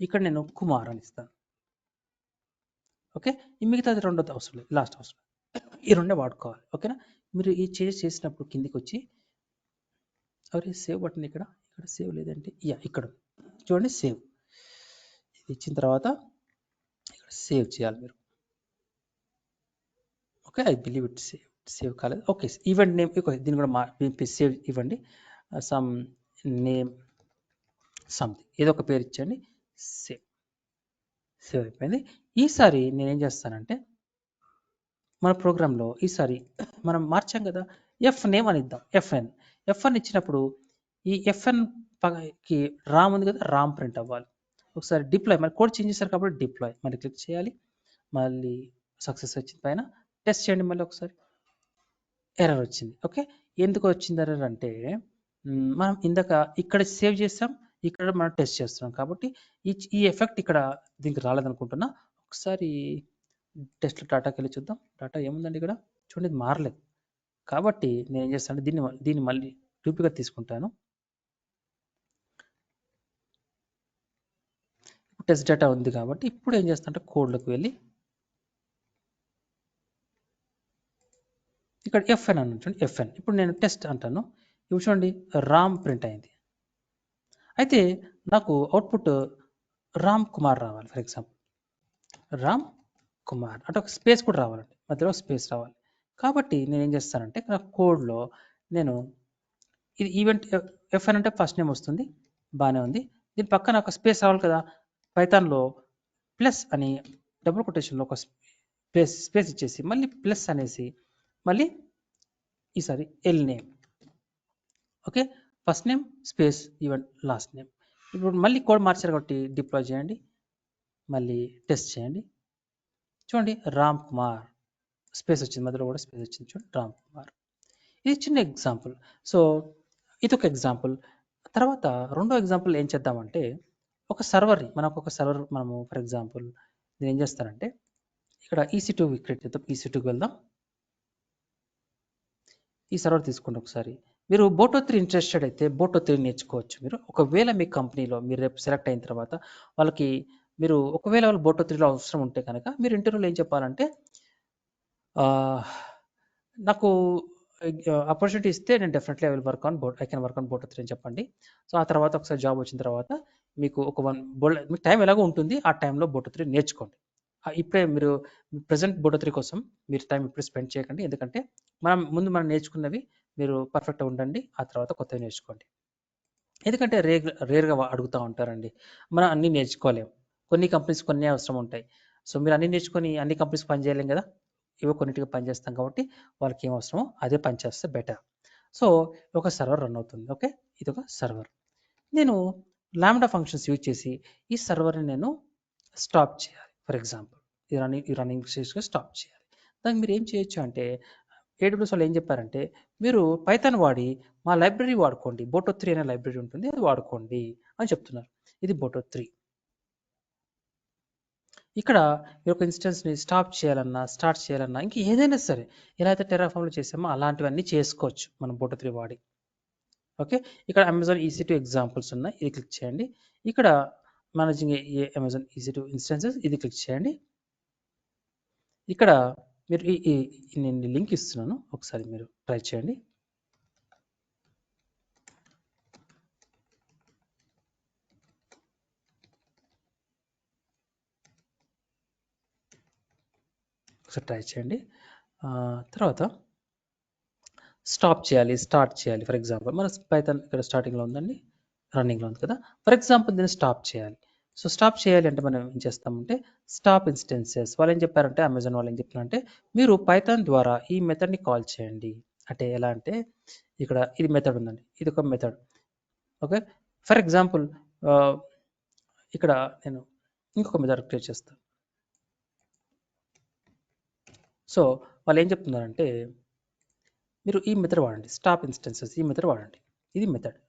ఇక్కడ నేను కుమార్ అని ఇస్తాను. ఓకే, ఈ మిగతాది రెండోది అవసరం లేదు, లాస్ట్ అవసరం, ఈ రెండే వాడుకోవాలి. ఓకేనా? మీరు ఈ చేసినప్పుడు కిందికి వచ్చి సేవ్ బటన్, ఇక్కడ సేవ్ లేదంటే ఇక్కడ చూడండి, సేవ్ ఇది ఇచ్చిన తర్వాత ఇక్కడ సేవ్ చేయాలి మీరు. Okay, I believe it save కాలేదు. ఓకే, ఈవెంట్ నేమ్ దీన్ని కూడా సేవ్ ఇవ్వండి. సమ్ నేమ్ సంథింగ్ ఏదో ఒక పేరు ఇచ్చండి. సేవ్ అయిపోయింది. ఈసారి నేనేం చేస్తానంటే మన ప్రోగ్రాంలో ఈసారి మనం మార్చాం కదా, ఎఫ్ నేమ్ అని ఇద్దాం. ఎఫ్ఎన్ ఇచ్చినప్పుడు ఈ ఎఫ్ఎన్ కి రామ్ ఉంది కదా, రామ్ ప్రింట్ అవ్వాలి. ఒకసారి డిప్లాయ్, మరి కోడ్ చేంజ్ చేశారు కాబట్టి డిప్లాయ్ మరి క్లిక్ చేయాలి. మళ్ళీ సక్సెస్ వచ్చింది, పైన టెస్ట్ చేయండి. మళ్ళీ ఒకసారి ఎర్రర్ వచ్చింది. ఓకే, ఎందుకు వచ్చింది ఎర్రర్ అంటే మనం ఇందాక ఇక్కడ సేవ్ చేసాం, ఇక్కడ మనం టెస్ట్ చేస్తున్నాం కాబట్టి ఈ ఎఫెక్ట్ ఇక్కడ దీనికి రాలేదనుకుంటున్నా. ఒకసారి టెస్ట్ డాటాకి వెళ్ళి చూద్దాం. డాటా ఏముందండి ఇక్కడ చూడండి, ఇది మారలేదు. కాబట్టి నేను ఏం చేస్తాను, దీన్ని మళ్ళీ డూప్లికేట్ తీసుకుంటాను. టెస్ట్ డేటా ఉంది కాబట్టి ఇప్పుడు ఏం చేస్తానంటే కోడ్లోకి వెళ్ళి ఇక్కడ ఎఫ్ఎన్ అని చూడండి, ఎఫ్ఎన్. ఇప్పుడు నేను టెస్ట్ అంటాను. ఇప్పుడు చూడండి రామ్ ప్రింట్ అయింది. అయితే నాకు అవుట్పుట్ రామ్ కుమార్ రావాలి. ఫర్ ఎగ్జాంపుల్ రామ్ కుమార్ అంటే ఒక స్పేస్ కూడా రావాలండి, మధ్యలో స్పేస్ రావాలి. కాబట్టి నేను ఏం చేస్తానంటే నా కోడ్లో నేను ఇది ఈవెంట్ ఎఫ్ఎన్ అంటే ఫస్ట్ నేమ్ వస్తుంది, బాగానే ఉంది. దీని పక్కన ఒక స్పేస్ రావాలి కదా. పైథాన్లో ప్లస్ అని డబుల్ కొటేషన్లో ఒక స్పేస్ ఇచ్చేసి మళ్ళీ ప్లస్ అనేసి మళ్ళీ ఈసారి L name. Okay, first name space event last name. ఇప్పుడు మళ్ళీ కోడ్ మార్చారు కాబట్టి డిప్లాయ్ చేయండి, మళ్ళీ టెస్ట్ చేయండి. చూడండి రామ్ కుమార్ స్పేస్ వచ్చింది, మధ్యలో కూడా స్పేస్ వచ్చింది. చూడండి రామ్ కుమార్. ఇది చిన్న ఎగ్జాంపుల్. సో ఇది ఒక ఎగ్జాంపుల్. తర్వాత రెండో ఎగ్జాంపుల్ ఏం చేద్దామంటే ఒక సర్వర్ని మనము ఫర్ ఎగ్జాంపుల్ నేను ఏం చేస్తానంటే ఇక్కడ EC2 క్రియేట్ చేద్దాం. EC2కి వెళ్దాం. ఈ సర్వర్ తీసుకోండి ఒకసారి. మీరు బోటో 3 ఇంట్రెస్టెడ్ అయితే బోటో 3 నేర్చుకోవచ్చు మీరు. ఒకవేళ మీ కంపెనీలో మీరు రేపు సెలెక్ట్ అయిన తర్వాత వాళ్ళకి మీరు ఒకవేళ వాళ్ళు బోటో 3లో అవసరం ఉంటే కనుక మీరు ఇంటర్వ్యూలో ఏం చెప్పాలంటే నాకు ఆపర్చునిటీ ఇస్తే నేను definitely I can work on Boto 3 అని చెప్పండి. సో ఆ తర్వాత ఒకసారి జాబ్ వచ్చిన తర్వాత మీకు మీకు టైం ఎలాగో ఉంటుంది, ఆ టైంలో బోటో 3 నేర్చుకోండి. ఇప్పుడే మీరు ప్రజెంట్ బోటో 3 కోసం మీరు టైం ఇప్పుడు స్పెండ్ చేయకండి. ఎందుకంటే మనం నేర్చుకున్నవి మీరు పర్ఫెక్ట్గా ఉండండి, ఆ తర్వాత కొత్తవి నేర్చుకోండి. ఎందుకంటే రేర్గా అడుగుతూ ఉంటారండి. మనం అన్నీ నేర్చుకోలేము. కొన్ని కంపెనీస్ కొన్ని అవసరం ఉంటాయి. సో మీరు అన్నీ నేర్చుకొని అన్ని కంపెనీస్ పని చేయలేం కదా, ఇవో కొన్నిటికి పని చేస్తాం కాబట్టి వాళ్ళకి ఏం అవసరమో అదే పని చేస్తే బెటర్. సో ఒక సర్వర్ రన్ అవుతుంది. ఓకే, ఇది ఒక సర్వర్. నేను లాంబ్డా ఫంక్షన్స్ యూజ్ చేసి ఈ సర్వర్ని నేను స్టాప్ చేయాలి. ఫర్ ఎగ్జాంపుల్ ఈ రన్నింగ్ స్టేజ్గా స్టాప్ చేయాలి. దానికి మీరు ఏం చేయొచ్చు అంటే AWS వాళ్ళు ఏం చెప్పారంటే మీరు పైథాన్ వాడి మా లైబ్రరీ వాడుకోండి, బోటో 3 అనే లైబ్రరీ ఉంటుంది, అది వాడుకోండి అని చెప్తున్నారు. ఇది బోటో 3. ఇక్కడ మీరు ఒక ఇన్స్టెన్స్ని స్టాప్ చేయాలన్నా స్టార్ట్ చేయాలన్నా ఇంక ఏదైనా సరే ఎలా అయితే టెరాఫామ్లో చేసామో అలాంటివన్నీ చేసుకోవచ్చు మనం బోటో 3 వాడి. ఓకే, ఇక్కడ అమెజాన్ EC2 ఎగ్జాంపుల్స్ ఉన్నాయి, ఇది క్లిక్ చేయండి. ఇక్కడ మేనేజింగ్ అమెజాన్ EC2 ఇన్స్టెన్సెస్, ఇది క్లిక్ చేయండి. ఇక్కడ మీరు నేను లింక్ ఇస్తున్నాను, ఒకసారి మీరు ట్రై చేయండి. ఒకసారి ట్రై చేయండి. తర్వాత స్టాప్ చేయాలి, స్టార్ట్ చేయాలి. ఫర్ ఎగ్జాంపుల్ మన పైథాన్ ఇక్కడ స్టార్టింగ్లో ఉందండి, రన్నింగ్లో ఉంది కదా. ఫర్ ఎగ్జాంపుల్ దీన్ని స్టాప్ చేయాలి. సో స్టాప్ చేయాలి అంటే మనం ఏం చేస్తామంటే స్టాప్ ఇన్స్టెన్సెస్ వాళ్ళు ఏం చెప్పారంటే అమెజాన్ వాళ్ళు ఏం చెప్తున్నారంటే మీరు పైథాన్ ద్వారా ఈ మెథడ్ని కాల్ చేయండి. అంటే ఎలా అంటే ఇక్కడ ఇది మెథడ్ ఉందండి, ఇది ఒక మెథడ్. ఓకే, ఫర్ ఎగ్జాంపుల్ ఇక్కడ నేను ఇంకొక మెథడ్ క్రియేట్ చేస్తాను. సో వాళ్ళు ఏం చెప్తున్నారంటే మీరు ఈ మెథడ్ వాడండి, స్టాప్ ఇన్స్టెన్సెస్, ఈ మెథడ్ వాడండి. ఇది మెథడ్.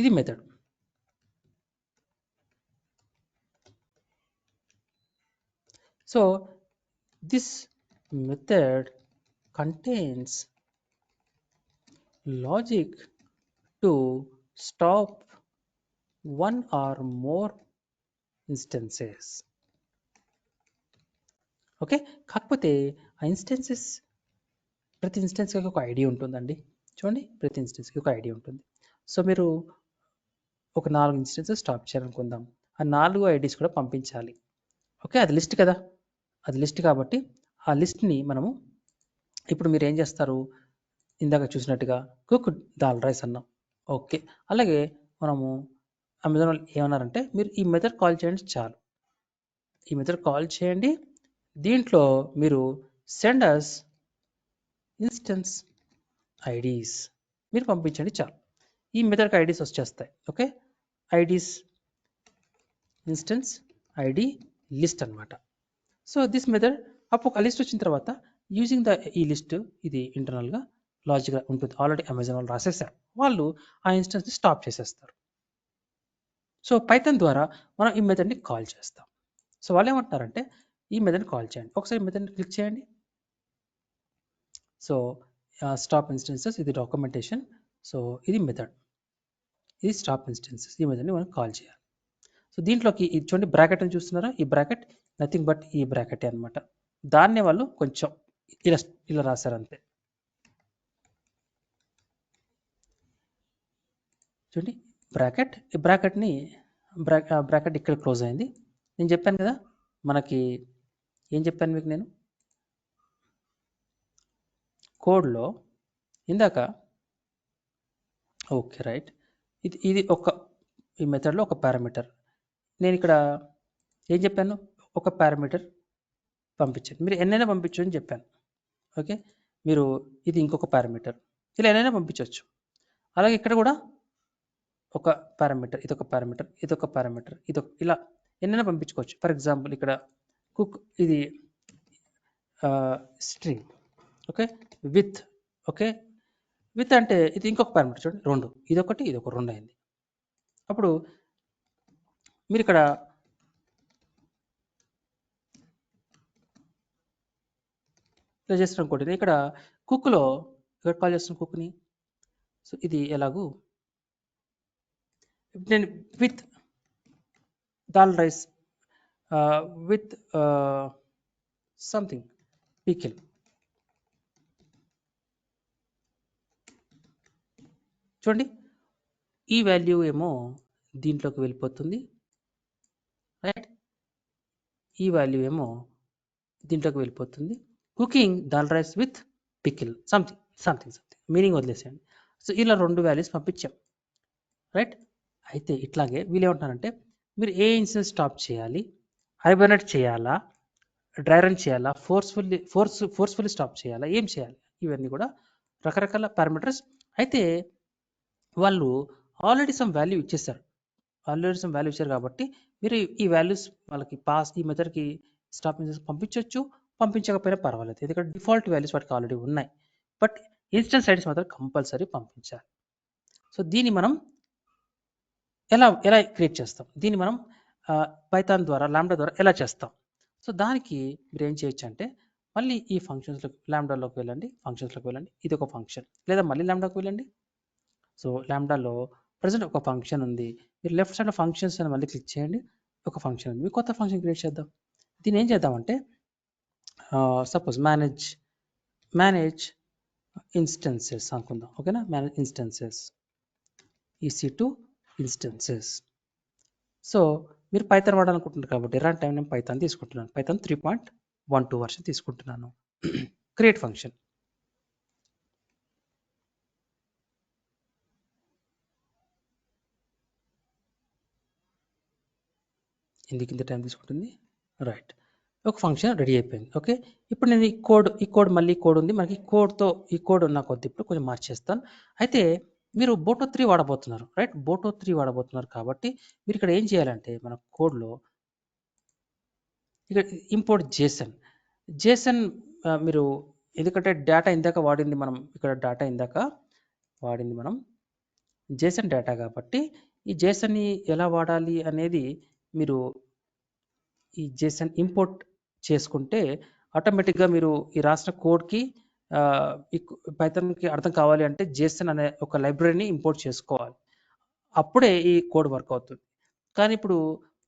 ఇది method. So this method contains logic to stop one or more instances. Okay, కాకపోతే ఆ ఇన్స్టెన్సెస్ ప్రతి ఇన్స్టెన్స్కి ఒక ఐడి ఉంటుందండి. చూడండి ప్రతి ఇన్స్టెన్స్కి ఒక ఐడి ఉంటుంది. సో మీరు ఒక 4 ఇన్స్టెన్సెస్ స్టాప్ చేయాలనుకుందాం, ఆ 4 ఐడీస్ కూడా పంపించాలి. ఓకే, అది లిస్ట్ కదా, అది లిస్ట్ కాబట్టి ఆ లిస్ట్ని మనము ఇప్పుడు మీరు ఏం చేస్తారు, ఇందాక చూసినట్టుగా కుక్ దాల్ రైస్ అన్నాం. ఓకే. అలాగే మనము అమెజాన్ వాళ్ళు ఏమన్నారంటే మీరు ఈ మెథడ్ కాల్ చేయండి చాలు. ఈ మెథడ్ కాల్ చేయండి. దీంట్లో మీరు సెండ్ అస్ ఇన్స్టెన్స్ ఐడీస్ మీరు పంపించండి చాలు. ఈ మెథడ్కి ఐడీస్ వచ్చేస్తాయి. Okay. IDs instance ID list అన్నమాట. సో దిస్ మెథడ్ అప్పుడు ఒక లిస్ట్ వచ్చిన తర్వాత యూజింగ్ ఈ లిస్ట్ ఇది ఇంటర్నల్గా లాజిక్గా ఉంటుంది. ఆల్రెడీ అమెజాన్ వాళ్ళు రాసేసారు. వాళ్ళు ఆ ఇన్స్టెన్స్ని స్టాప్ చేసేస్తారు. సో పైథాన్ ద్వారా మనం ఈ మెథడ్ని కాల్ చేస్తాం. సో వాళ్ళు ఏమంటున్నారంటే ఈ మెథడ్ని కాల్ చేయండి. ఒకసారి ఈ మెథడ్ని క్లిక్ చేయండి. సో స్టాప్ ఇన్స్టెన్సెస్ ఇది డాక్యుమెంటేషన్. సో ఇది మెథడ్, ఇది స్టాప్ ఇన్స్టెన్సెస్. ఈ మెథడ్ని మనం కాల్ చేయాలి. సో దీంట్లోకి ఇది చూడండి బ్రాకెట్ అని చూస్తున్నారా, ఈ బ్రాకెట్ నథింగ్ బట్ ఈ బ్రాకెటే అనమాట. దాన్నే వాళ్ళు కొంచెం ఇలా ఇలా రాశారు అంతే. చూడండి బ్రాకెట్, ఈ బ్రాకెట్ని బ్రాకెట్ ఇక్కడ క్లోజ్ అయింది. నేను చెప్పాను కదా మనకి ఏం చెప్పాను మీకు నేను కోడ్లో ఇందాక. Okay right. ఇది ఒక ఈ మెథడ్లో ఒక పారామీటర్. నేను ఇక్కడ ఏం చెప్పాను, ఒక పారామీటర్ పంపించండి. మీరు ఎన్నైనా పంపించు అని చెప్పాను. ఓకే. మీరు ఇది ఇంకొక పారామీటర్, ఇలా ఎన్నైనా పంపించవచ్చు. అలాగే ఇక్కడ కూడా ఒక పారామీటర్, ఇదొక పారామీటర్, ఇదొక పారామీటర్, ఇదొక ఇలా ఎన్నైనా పంపించుకోవచ్చు. ఫర్ ఎగ్జాంపుల్ ఇక్కడ కుక్ ఇది string. Okay. With. Okay. With అంటే ఇది ఇంకొక పారామీటర్ చూడండి, రెండు, ఇదొకటి ఇదొక రెండు అయింది. అప్పుడు మీరు ఇక్కడ ఇలా చేస్తున్న అనుకోండి, ఇక్కడ కుక్లో ఇక్కడ కాల్ చేస్తున్న కుక్ని. సో ఇది ఎలాగూ నేను with dal rice with something pickle. చూడండి ఈ వాల్యూ ఏమో దీంట్లోకి వెళ్ళిపోతుంది, రైట్. ఈ వాల్యూ ఏమో దీంట్లోకి వెళ్ళిపోతుంది. Cooking dal rice with pickle something something something meaning వదిలేసేయండి. సో ఇలా రెండు వాల్యూస్ పంపించాం, రైట్. అయితే ఇట్లాగే వీళ్ళు ఏమంటున్నారంటే మీరు ఏ ఇన్స్టెన్స్ స్టాప్ చేయాలి, హైబర్నేట్ చేయాలా, డ్రై రన్ చేయాలా, ఫోర్స్ఫుల్లీ స్టాప్ చేయాలా, ఏం చేయాలి, ఇవన్నీ కూడా రకరకాల పారామీటర్స్. అయితే వాళ్ళు ఆల్రెడీ సమ్ వాల్యూ ఇచ్చేసారు. కాబట్టి మీరు ఈ వాల్యూస్ వాళ్ళకి ఈ మెథడ్కి స్టాప్ పంపించవచ్చు, పంపించకపోయినా పర్వాలేదు, ఎందుకంటే డిఫాల్ట్ వాల్యూస్ వాటికి ఆల్రెడీ ఉన్నాయి. బట్ ఇన్స్టెన్స్ ఐడీస్ మాత్రం కంపల్సరీ పంపించాలి. సో దీన్ని మనం ఎలా క్రియేట్ చేస్తాం, దీన్ని మనం పైథాన్ ద్వారా లాంబ్డా ద్వారా ఎలా చేస్తాం. సో దానికి మీరు ఏం చేయొచ్చు అంటే మళ్ళీ ఈ ఫంక్షన్స్లోకి లాంబ్డాలోకి వెళ్ళండి, ఫంక్షన్స్లోకి వెళ్ళండి, ఇది ఒక ఫంక్షన్, లేదా మళ్ళీ లాంబ్డాకి వెళ్ళండి. సో లాంబ్డాలో ప్రజెంట్ ఒక ఫంక్షన్ ఉంది, మీరు లెఫ్ట్ సైడ్ ఫంక్షన్స్ అని మళ్ళీ క్లిక్ చేయండి. ఒక ఫంక్షన్ ఉంది, కొత్త ఫంక్షన్ క్రియేట్ చేద్దాం. దీన్ని ఏం చేద్దామంటే సపోజ్ మేనేజ్ ఇన్స్టెన్సెస్ అనుకుందాం. ఓకేనా, manage instances EC2 instances. So మీరు పైథాన్ వాడాలనుకుంటున్నారు కాబట్టి రన్ టైం నేను పైథాన్ తీసుకుంటున్నాను, పైథాన్ 3.12 వర్షన్ తీసుకుంటున్నాను. Create function. ఎందుకు ఇంత టైం తీసుకుంటుంది, రైట్. ఒక ఫంక్షన్ రెడీ అయిపోయింది. ఓకే. ఇప్పుడు నేను ఈ కోడ్ మళ్ళీ కోడ్ ఉంది మనకి, ఈ కోడ్ ఉన్న కొద్ది ఇప్పుడు కొంచెం మార్చేస్తాను. అయితే మీరు బోటో 3 వాడబోతున్నారు, రైట్. బోటో 3 వాడబోతున్నారు కాబట్టి మీరు ఇక్కడ ఏం చేయాలంటే మన కోడ్లో ఇక్కడ ఇంపోర్ట్ జేసన్ మీరు, ఎందుకంటే డేటా ఇందాక వాడింది మనం, ఇక్కడ డేటా ఇందాక వాడింది మనం జేసన్ డేటా కాబట్టి ఈ జేసన్ని ఎలా వాడాలి అనేది మీరు ఈ జేసన్ ఇంపోర్ట్ చేసుకుంటే ఆటోమేటిక్గా మీరు ఈ రాసిన కోడ్కి పైథాన్కి అర్థం కావాలి అంటే జేసన్ అనే ఒక లైబ్రరీని ఇంపోర్ట్ చేసుకోవాలి, అప్పుడే ఈ కోడ్ వర్క్ అవుతుంది. కానీ ఇప్పుడు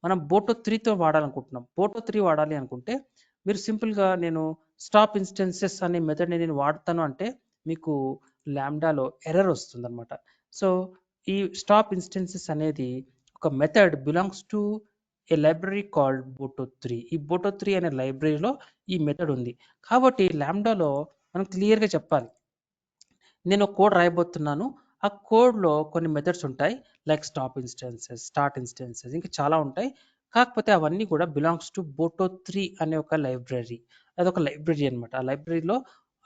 మనం బోటో 3తో వాడాలనుకుంటున్నాం. బోటో 3 వాడాలి అనుకుంటే మీరు సింపుల్గా నేను స్టాప్ ఇన్స్టెన్సెస్ అనే మెథడ్ని నేను వాడతాను అంటే మీకు లాంబ్డాలో ఎర్రర్ వస్తుంది అనమాట. సో ఈ స్టాప్ ఇన్స్టెన్సెస్ అనేది ఒక method belongs to a library called Boto 3. ఈ బోటో 3 అనే లైబ్రరీలో ఈ మెథడ్ ఉంది కాబట్టి లాంబ్డాలో మనం క్లియర్గా చెప్పాలి, నేను ఒక కోడ్ రాయబోతున్నాను. ఆ కోడ్‌లో కొన్ని మెథడ్స్ ఉంటాయి. Like stop instances, start instances ఇంకా చాలా ఉంటాయి. కాకపోతే అవన్నీ కూడా బిలాంగ్స్ టు బోటో 3 అనే ఒక లైబ్రరీ. అదొక లైబ్రరీ అన్నమాట. ఆ లైబ్రరీలో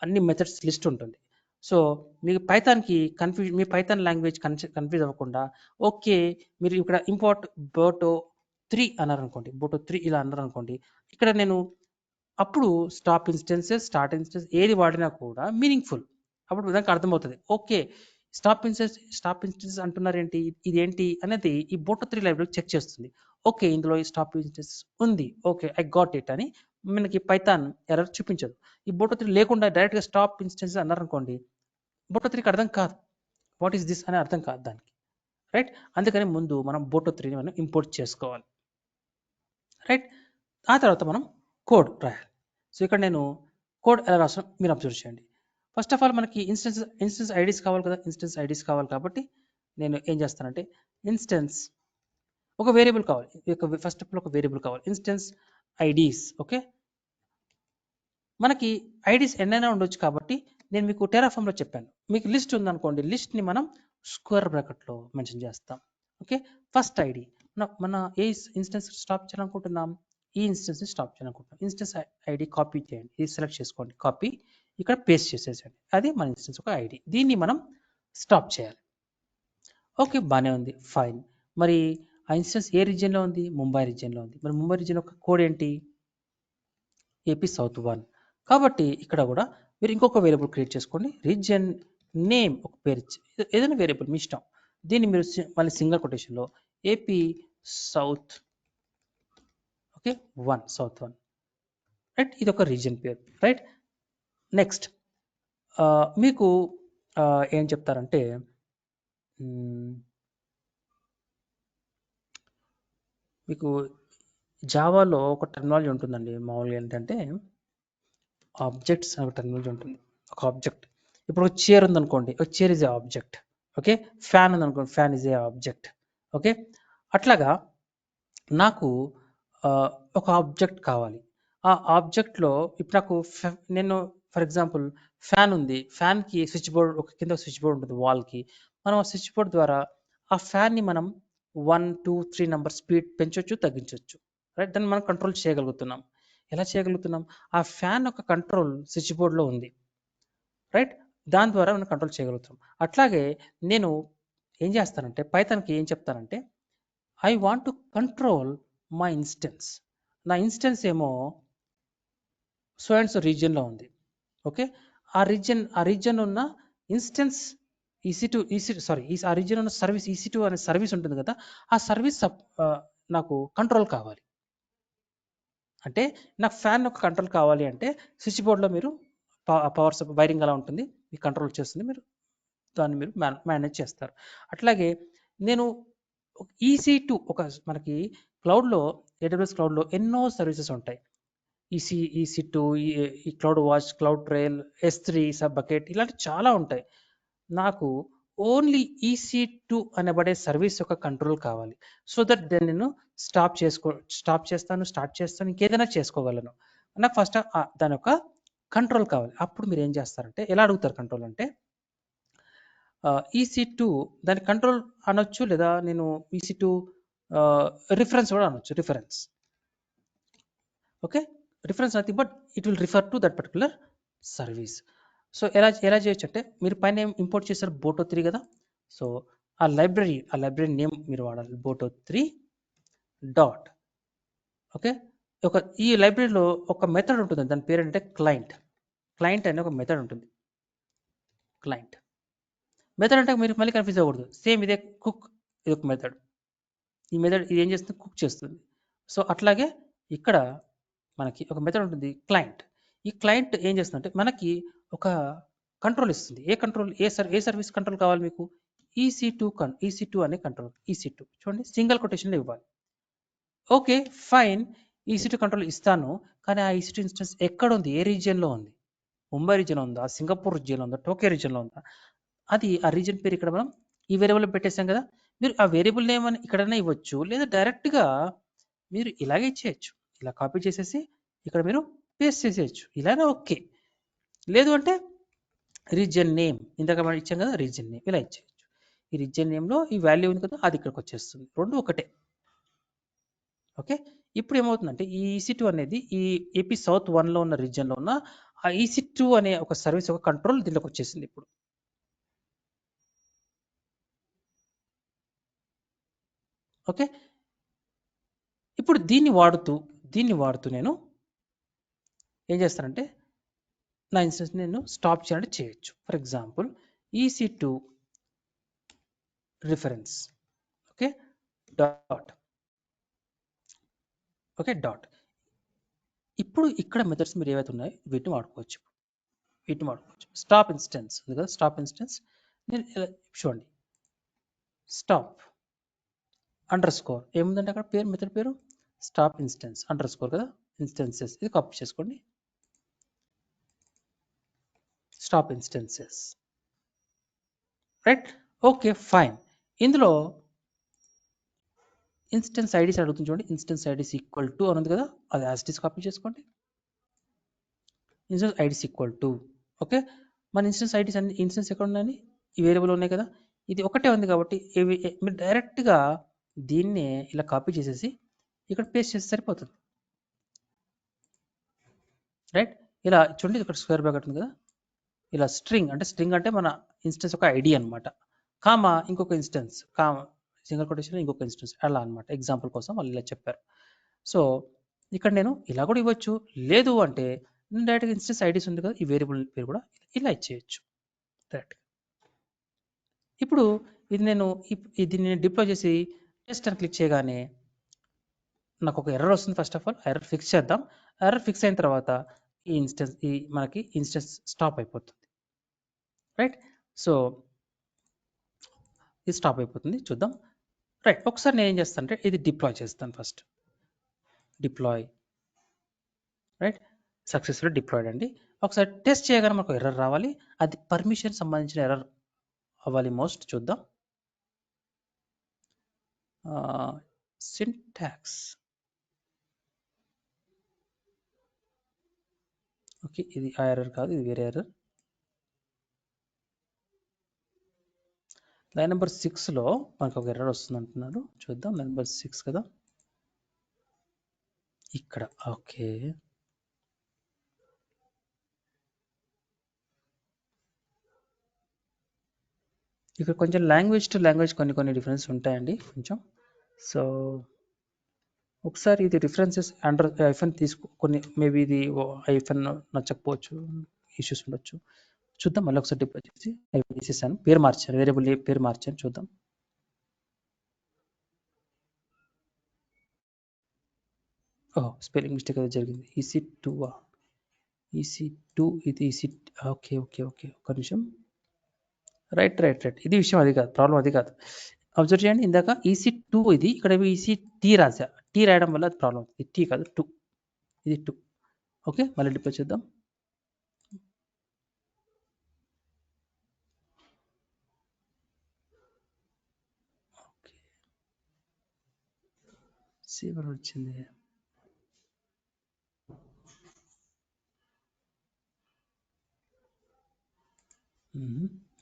అన్ని మెథడ్స్ లిస్ట్ ఉంటుంది. సో, మీకు పైథాన్‌కి మీ పైథాన్ లాంగ్వేజ్ కన్‌ఫ్యూజ్ అవ్వకుండా ఓకే. మీరు ఇక్కడ ఇంపోర్ట్ బోటో 3 అన్నారనుకోండి. బోటో 3 ఇలా అన్నారనుకోండి. ఇక్కడ నేను అప్పుడు స్టాప్ ఇన్‌స్టాన్సెస్, స్టార్ట్ ఇన్‌స్టాన్స్ ఏది వాడినా కూడా మీనింగ్‌ఫుల్. అప్పుడు దానికి అర్థమవుతది. ఓకే. స్టాప్ ఇన్‌స్టాన్స్ అంటున్నారేంటి? ఇదేంటి అనేది ఈ బోటో 3 లైబ్రరీ చెక్ చేస్తుంది. ఓకే. ఇందులో ఈ స్టాప్ ఇన్‌స్టాన్స్ ఉంది. ఓకే. ఐ గాట్ ఇట్ అని మనకి పైథాన్ ఎర్రర్ చూపించదు. ఈ బోటో 3 లేకుండా డైరెక్ట్‌గా స్టాప్ ఇన్‌స్టాన్స్ అన్నారనుకోండి. బోటో 3కి అర్థం కాదు. వాట్ ఈస్ దిస్ అని అర్థం కాదు దానికి. రైట్? అందుకని ముందు మనం బోటో 3ని మనం ఇంపోర్ట్ చేసుకోవాలి. రైట్? ఆ తర్వాత మనం కోడ్ రాయాలి. సో, ఇక్కడ నేను కోడ్ ఎలా రాసానో మీరు అబ్జర్వ్ చేయండి. ఫస్ట్ ఆఫ్ ఆల్ మనకి ఇన్స్టెన్స్ ఐడీస్ కావాలి కదా! ఇన్స్టెన్స్ ఐడీస్ కావాలి కాబట్టి నేను ఏం చేస్తానంటే ఇన్స్టెన్స్ ఒక వేరియబుల్ కావాలి. ఫస్ట్ ఆఫ్ ఆల్ ఒక వేరియబుల్ కావాలి. Instance IDs okay. మనకి ఐడీస్ ఎన్నైనా ఉండొచ్చు కాబట్టి నేను మీకు టెరాఫామ్‌లో చెప్పాను. మీకు లిస్ట్ ఉందనుకోండి. లిస్ట్‌ని మనం స్క్వేర్ బ్రాకెట్‌లో మెన్షన్ చేస్తాం. ఓకే. ఫస్ట్ ఐడీ మన ఏ ఇన్స్టెన్స్ స్టాప్ చేయాలనుకుంటున్నాం? ఈ ఇన్స్టెన్స్‌ని స్టాప్ చేయాలనుకుంటున్నాం. ఇన్స్టెన్స్ ఐడీ కాపీ చేయండి. ఇది సెలెక్ట్ చేసుకోండి. కాపీ ఇక్కడ పేస్ట్ చేసేసండి. అది మన ఇన్స్టెన్స్ ఒక ఐడీ. దీన్ని మనం స్టాప్ చేయాలి. ఓకే. బానే ఉంది. ఫైన్. మరి ఆ ఇన్స్టెన్స్ ఏ రీజియన్‌లో ఉంది? ముంబై రీజియన్‌లో ఉంది. మరి ముంబై రీజియన్ యొక్క కోడ్ ఏంటి? AP south 1. కాబట్టి ఇక్కడ కూడా మీరు ఇంకొక వేరియబుల్ క్రియేట్ చేసుకోండి. రీజియన్ నేమ్ ఒక పేరు ఇచ్చి ఏదైనా వేరియబుల్ మీ ఇష్టం. దీన్ని మీరు మళ్ళీ సింగిల్ కొటేషన్‌లో AP south okay 1 south 1 right. ఇది ఒక రీజియన్ పేరు రైట్. నెక్స్ట్ మీకు ఏం చెప్తారంటే మీకు జావాలో ఒక టెర్మినాలజీ ఉంటుందండి. మామూలుగా ఏంటంటే ఆబ్జెక్ట్స్ అనే టెర్మినాలజీ ఉంటుంది. ఒక ఆబ్జెక్ట్ ఇప్పుడు ఒక చైర్ ఉందనుకోండి. ఒక chair is a object okay. Fan ఉందనుకోండి. Fan is a object okay. అట్లాగా నాకు ఒక ఆబ్జెక్ట్ కావాలి. ఆ ఆబ్జెక్ట్‌లో ఇప్పుడు నాకు నేను ఫర్ ఎగ్జాంపుల్ ఫ్యాన్ ఉంది. ఫ్యాన్‌కి స్విచ్ బోర్డ్ ఒక కింద స్విచ్ బోర్డ్ ఉంటుంది వాల్‌కి. మనం ఆ స్విచ్ బోర్డ్ ద్వారా ఆ ఫ్యాన్‌ని మనం 1, 2, 3 నంబర్ స్పీడ్ పెంచొచ్చు, తగ్గించొచ్చు. రైట్. దాన్ని మనం కంట్రోల్ చేయగలుగుతున్నాం. ఎలా చేయగలుగుతున్నాం? ఆ ఫ్యాన్ యొక్క కంట్రోల్ స్విచ్ బోర్డ్‌లో ఉంది. రైట్. దాని ద్వారా మనం కంట్రోల్ చేయగలుగుతాం. అట్లాగే నేను ఏం చేస్తానంటే పైథాన్‌కి ఏం చెప్తానంటే I want to control my instance. నా ఇన్స్టెన్స్ ఏమో సో అండ్ సో రీజియన్‌లో ఉంది. ఓకే. ఆ రీజియన్ ఉన్న ఇన్స్టెన్స్ ఆ రీజియన్ ఉన్న సర్వీస్ EC2 అనే సర్వీస్ ఉంటుంది కదా! ఆ సర్వీస్ నాకు కంట్రోల్ కావాలి. అంటే నాకు ఫ్యాన్ యొక్క కంట్రోల్ కావాలి అంటే స్విచ్ బోర్డ్‌లో మీరు పవర్ వైరింగ్ అలా ఉంటుంది. మీకు కంట్రోల్ చేస్తుంది. దాన్ని మీరు మేనేజ్ చేస్తారు. అట్లాగే నేను EC2 మనకి క్లౌడ్‌లో AWS క్లౌడ్‌లో ఎన్నో సర్వీసెస్ ఉంటాయి. EC2, ఈ cloud watch, cloud trail, S3, sub bucket ఇలాంటివి చాలా ఉంటాయి. నాకు ఓన్లీ EC2 అనబడే సర్వీస్ యొక్క కంట్రోల్ కావాలి. సో దట్ దాన్ని నేను స్టార్ట్ చేస్తాను. ఇంకేదైనా చేసుకోగలను. నాకు ఫస్ట్ దాని యొక్క కంట్రోల్ కావాలి. అప్పుడు మీరు ఏం చేస్తారంటే ఎలా అడుగుతారు కంట్రోల్ అంటే EC2 దాని కంట్రోల్ అనొచ్చు లేదా నేను EC2 రిఫరెన్స్ కూడా అనొచ్చు. Reference okay. Reference nothing but it will refer to that particular service. So ఎలా చేయొచ్చు అంటే మీరు పైన ఇంపోర్ట్ చేశారు బోటో 3 కదా. సో ఆ లైబ్రరీ నేమ్ మీరు వాడాలి బోటో 3 డాట్ ఓకే. ఈ లైబ్రరీలో ఒక మెథడ్ ఉంటుంది. దాని పేరు అంటే క్లయింట్ అనే ఒక మెథడ్ ఉంటుంది. క్లయింట్ మెథడ్ అంటే మీరు మళ్ళీ కన్ఫ్యూజ్ అవ్వకూడదు. సేమ్ ఇదే కుక్ ఇది ఒక మెథడ్. ఈ మెథడ్ ఇది ఏం చేస్తుంది? కుక్ చేస్తుంది. సో అట్లాగే ఇక్కడ మనకి ఒక మెథడ్ ఉంటుంది క్లయింట్. ఈ క్లయింట్ ఏం చేస్తుందంటే మనకి ఒక కంట్రోల్ ఇస్తుంది. ఏ సర్వీస్ కంట్రోల్ కావాలి మీకు? EC2 అనే కంట్రోల్. EC2 చూడండి సింగిల్ కొటేషన్‌లో ఇవ్వాలి. ఓకే. ఫైన్. EC2 కంట్రోల్ ఇస్తాను. కానీ ఆ EC2 ఇన్స్టెన్స్ ఎక్కడుంది? ఏ రీజియన్‌లో ఉంది? ముంబై రీజియన్‌లో ఉందా? సింగపూర్ రీజియన్‌లో ఉందా? టోక్యో రీజియన్‌లో ఉందా? అది ఆ రీజియన్ పేరు ఇక్కడ మనం ఈ వేరియబుల్‌లో పెట్టేసాం కదా! మీరు ఆ వేరియబుల్ నేమ్ అని ఇక్కడైనా ఇవ్వచ్చు. లేదా డైరెక్ట్‌గా మీరు ఇలాగే ఇచ్చేయొచ్చు. ఇలా కాపీ చేసేసి ఇక్కడ మీరు పేస్ట్ చేసేయొచ్చు. ఇలానే ఓకే. లేదు అంటే రీజియన్ నేమ్ ఇందాక మనం ఇచ్చాం కదా, రీజియన్ నేమ్ ఇలా ఇచ్చేయచ్చు. ఈ రీజియన్ నేమ్లో ఈ వాల్యూ ఉంది కదా, అది ఇక్కడికి వచ్చేస్తుంది. రెండు ఒకటే. ఓకే, ఇప్పుడు ఏమవుతుందంటే ఈ EC2 అనేది ఈ ఏపీ సౌత్ 1లో ఉన్న రీజియన్లో ఉన్న ఆ EC2 అనే ఒక సర్వీస్ ఒక కంట్రోల్ దీంట్లోకి వచ్చేసింది ఇప్పుడు. ఓకే, ఇప్పుడు దీన్ని వాడుతూ నేను ఏం చేస్తానంటే నా ఇన్స్టెన్స్ నేను స్టాప్ చేయాలంటే చేయొచ్చు. For example EC2 reference, okay dot, okay dot. ఇప్పుడు ఇక్కడ మెథడ్స్ మీరు ఏవైతే ఉన్నాయో వీటిని వాడుకోవచ్చు. స్టాప్ ఇన్స్టెన్స్ ఉంది కదా, స్టాప్ ఇన్స్టెన్స్ నేను చూడండి, స్టాప్ అండర్ స్కోర్ ఏముందంటే అక్కడ పేరు, మెథడ్ పేరు స్టాప్ ఇన్స్టెన్స్ అండర్ స్కోర్ కదా, ఇన్స్టెన్సెస్. ఇది కాపీ చేసుకోండి, stop instances, right. Okay fine. ఇందులో ఇన్స్టెన్స్ ఐడీస్ అడుగుతుంది చూడండి, ఇన్స్టెన్స్ ఐడీస్ ఈక్వల్ టు అని ఉంది కదా, అది యాజ్ ఇట్ ఈస్ కాపీ చేసుకోండి. Instance IDs equal to, okay. మన ఇన్స్టెన్స్ ఐడీస్ అన్ని ఇన్స్టెన్స్ ఎక్కడ ఉన్నాయని ఈ వేరియబుల్ ఉన్నాయి కదా, ఇది ఒకటే ఉంది కాబట్టి మీరు డైరెక్ట్గా దీన్నే ఇలా కాపీ చేసేసి ఇక్కడ పేస్ట్ చేస్తే సరిపోతుంది, రైట్. ఇలా చూడండి, ఇక్కడ స్క్వేర్ బ్రాకెట్ ఉంది కదా, ఇలా స్ట్రింగ్ అంటే మన ఇన్స్టెన్స్ ఒక ఐడి అనమాట, కామా ఇంకొక ఇన్స్టెన్స్, కామా సింగిల్ కొటేషన్ ఇంకొక ఇన్స్టెన్స్, అలా అనమాట. ఎగ్జాంపుల్ కోసం వాళ్ళు ఇలా చెప్పారు. సో ఇక్కడ నేను ఇలా కూడా ఇవ్వచ్చు, లేదు అంటే నేను డైరెక్ట్గా ఇన్స్టెన్స్ ఐడీస్ ఉంది కదా, ఈ వేరియబుల్ పేరు కూడా ఇలా ఇచ్చేయచ్చు డైరెక్ట్. ఇప్పుడు ఇది నేను డిప్లాయ్ చేసి టెస్ట్ అని క్లిక్ చేయగానే నాకు ఒక ఎర్రర్ వస్తుంది. First of all error fix చేద్దాం. ఎర్రర్ ఫిక్స్ అయిన తర్వాత మనకి ఇన్స్టెన్స్ స్టాప్ అయిపోతుంది, రైట్. సో ఇది స్టాప్ అయిపోతుంది, చూద్దాం, రైట్. ఒకసారి నేను ఏం చేస్తాను అంటే ఇది డిప్లాయ్ చేస్తాను. First deploy, right, successful deployed అండి. ఒకసారి టెస్ట్ చేయగానే మనకు ఎర్రర్ రావాలి, అది పర్మిషన్ సంబంధించిన ఎర్రర్ అవ్వాలి మోస్ట్. చూద్దాం, సింటాక్స్, ఓకే ఇది ఆ ఎర్రర్ కాదు, ఇది వేరే ఎర్రర్. లైన్ నెంబర్ 6లో మనకు ఒక ఎర్రర్ వస్తుంది అంటున్నారు, చూద్దాం. లైన్ నెంబర్ 6 కదా ఇక్కడ, ఓకే. ఇక్కడ కొంచెం లాంగ్వేజ్ టు లాంగ్వేజ్ కొన్ని డిఫరెన్స్ ఉంటాయండి కొంచెం. సో ఒకసారి ఇది రిఫరెన్సెస్ అండర్ ఐఫన్ కొన్ని మేబీ ఇది ఐఫన్ నచ్చకపోవచ్చు, ఇష్యూస్ ఉండొచ్చు. చూద్దాం, మళ్ళీ ఒకసారి డిప్లాయ్ చేసి ఐఫన్ తీసేసాను, పేరు మార్చాను, వేరియబుల్ పేరు మార్చాను. చూద్దాం, స్పెల్లింగ్ మిస్టేక్ అయితే జరిగింది. EC2 ఇది ఓకే ఒక్క నిమిషం, రైట్. ఇది విషయం, అది కాదు ప్రాబ్లం, అది కాదు. అబ్జర్వ్ చేయండి, ఇందాక EC2 ఇది, ఇక్కడ ECT రాసా, టీ రాయడం వల్ల అది ప్రాబ్లం. ఇది టీ కాదు, 2, ఇది 2. ఓకే, మళ్ళీ డిప్లాయ్ చేద్దాం. ఓకే, సేవ్ అని వచ్చింది.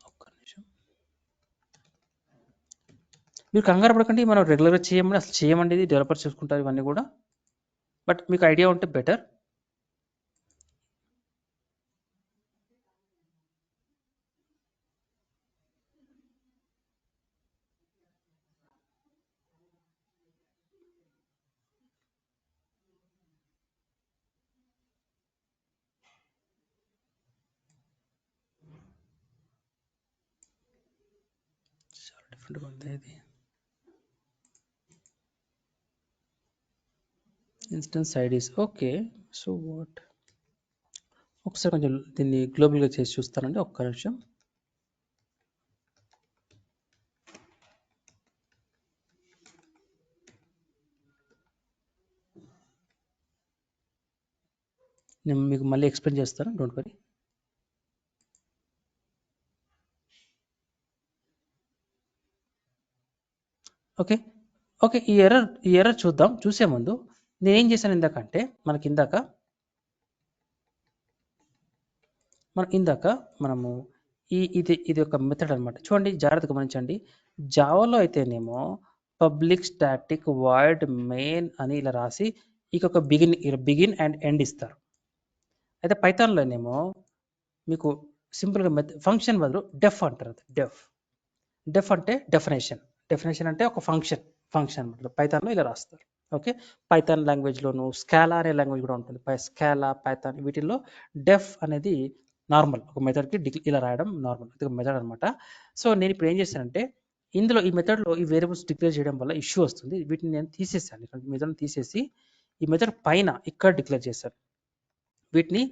ఒక్క నిమిషం, మీరు కంగారు పడకండి, మనం రెగ్యులర్గా చేయమండి, ఇది డెవలపర్ చూసుకుంటారు ఇవన్నీ కూడా, బట్ మీకు ఐడియా ఉంటే బెటర్. చాలా డిఫరెంట్గా ఉంది ఇది. Instance IDs, okay. So what, ఒకసారి కొంచెం దీన్ని గ్లోబల్గా చేసి చూస్తానండి, ఒక్క నిమిషం. నేను మీకు మళ్ళీ ఎక్స్ప్లెయిన్ చేస్తాను, డోంట్ వరీ. ఓకే, ఈ ఎర్రర్ చూద్దాం. చూసే ముందు నేనేం చేశాను ఇందాకంటే, మనము ఇది ఒక మెథడ్ అనమాట. చూడండి జాగ్రత్తగా గమనించండి. జావాలో అయితేనేమో పబ్లిక్ స్టాటిక్ వాయిడ్ మెయిన్ అని ఇలా రాసి ఒక బిగిన్ అండ్ ఎండ్ ఇస్తారు. అయితే పైథాన్లోనేమో మీకు సింపుల్గా ఫంక్షన్ బదులు డెఫ్ అంటారు. డెఫ్ అంటే డెఫినేషన్ అంటే ఒక ఫంక్షన్ అనమాట. పైథాన్లో ఇలా రాస్తారు. ఓకే, పైథాన్ లాంగ్వేజ్లోను స్కాలా అనే లాంగ్వేజ్ కూడా ఉంటుంది. స్కాలా, పైథాన్ వీటిల్లో డెఫ్ అనేది నార్మల్ ఒక మెథడ్కి ఇలా రాయడం నార్మల్, ఇది ఒక మెథడ్ అనమాట. సో నేను ఇప్పుడు ఏం చేశానంటే ఇందులో ఈ మెథడ్లో ఈ వేరియబుల్స్ డిక్లేర్ చేయడం వల్ల ఇష్యూ వస్తుంది. వీటిని నేను తీసేసాను. ఇక్కడ మెథడ్ తీసేసి ఈ మెథడ్ పైన ఇక్కడ డిక్లేర్ చేశాను. వీటిని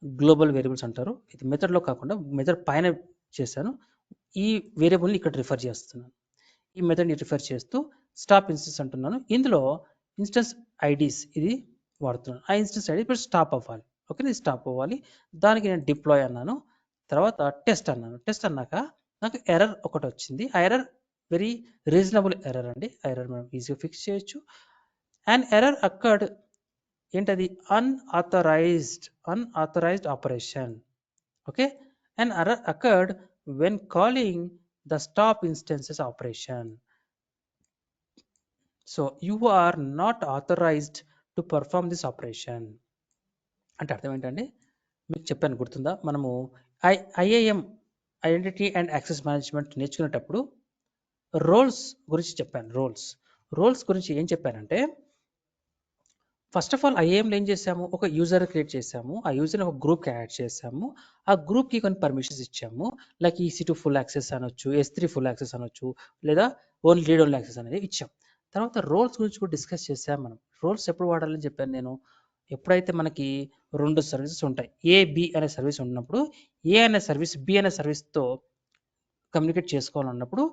గ్లోబల్ వేరియబుల్స్ అంటారు. ఇది మెథడ్లో కాకుండా మెథడ్ పైన చేశాను. ఈ వేరియబుల్ని ఇక్కడ రిఫర్ చేస్తున్నాను. ఈ మెథడ్ని రిఫర్ చేస్తూ స్టాప్ ఇన్స్టెన్స్ అంటున్నాను. ఇందులో ఇన్స్టెన్స్ ఐడీస్ ఇది వాడుతున్నాను. ఆ ఇన్స్టెన్స్ ఐడి ఇప్పుడు స్టాప్ అవ్వాలి. ఓకే, ఇది స్టాప్ అవ్వాలి. దానికి నేను డిప్లాయ్ అన్నాను. తర్వాత టెస్ట్ అన్నాను. టెస్ట్ అన్నాక నాకు ఎర్రర్ ఒకటి వచ్చింది. ఆ ఎర్రర్ వెరీ రీజనబుల్ ఎర్రర్ అండి. ఆ ఎర్రర్ మనం ఈజీగా ఫిక్స్ చేయొచ్చు. అండ్ ఎర్రర్ అక్కర్డ్ ఏంటది unauthorized operation. Okay, and error occurred when calling the stop instances operation. So you are not authorized to perform this operation. అంటే అర్థం ఏంటంటే మీకు చెప్పాను, గుర్తుందా? మనము IAM identity and access management నేర్చుకునేటప్పుడు రోల్స్ గురించి చెప్పాను. రోల్స్ గురించి ఏం చెప్పానంటే ఫస్ట్ ఆఫ్ ఆల్ ఐఏఎంలో ఏం చేసాము, ఒక యూజర్ క్రియేట్ చేసాము. ఆ యూజర్ని ఒక గ్రూప్కి యాడ్ చేసాము. ఆ గ్రూప్కి కొన్ని పర్మిషన్స్ ఇచ్చాము. లైక్ EC2 ఫుల్ యాక్సెస్ అనొచ్చు, S3 ఫుల్ యాక్సెస్ అనొచ్చు, లేదా ఓన్లీ రీడ్ ఓన్లీ యాక్సెస్ అనేది ఇచ్చాం. తర్వాత రోల్స్ గురించి కూడా డిస్కస్ చేసాము. మనం రోల్స్ ఎప్పుడు వాడాలని చెప్పాను నేను. ఎప్పుడైతే మనకి 2 సర్వీసెస్ ఉంటాయి, A, B అనే సర్వీస్ ఉన్నప్పుడు A అనే సర్వీస్ B అనే సర్వీస్తో కమ్యూనికేట్ చేసుకోవాలన్నప్పుడు,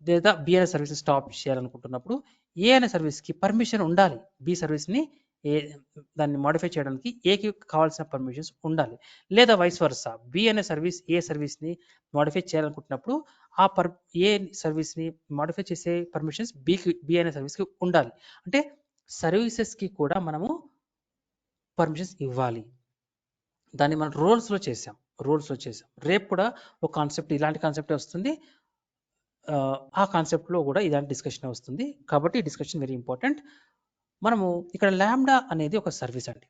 లేదా B అనే సర్వీస్ స్టాప్ చేయాలనుకుంటున్నప్పుడు A అనే సర్వీస్కి పర్మిషన్ ఉండాలి. B సర్వీస్ని దాన్ని మాడిఫై చేయడానికి ఏకి కావాల్సిన పర్మిషన్స్ ఉండాలి. లేదా వైస్ వర్సా, బి అనే సర్వీస్ ఏ సర్వీస్ని మాడిఫై చేయాలనుకుంటున్నప్పుడు ఏ సర్వీస్ని మాడిఫై చేసే పర్మిషన్స్ బి అనే సర్వీస్కి ఉండాలి. అంటే సర్వీసెస్కి కూడా మనము పర్మిషన్స్ ఇవ్వాలి. దాన్ని మనం రోల్స్లో చేసాం. రేపు కూడా ఒక కాన్సెప్ట్, ఇలాంటి కాన్సెప్టే వస్తుంది. ఆ కాన్సెప్ట్లో కూడా ఇలాంటి డిస్కషన్ వస్తుంది. కాబట్టి ఈ డిస్కషన్ వెరీ ఇంపార్టెంట్. మనము ఇక్కడ లాంబ్డా అనేది ఒక సర్వీస్ అండి.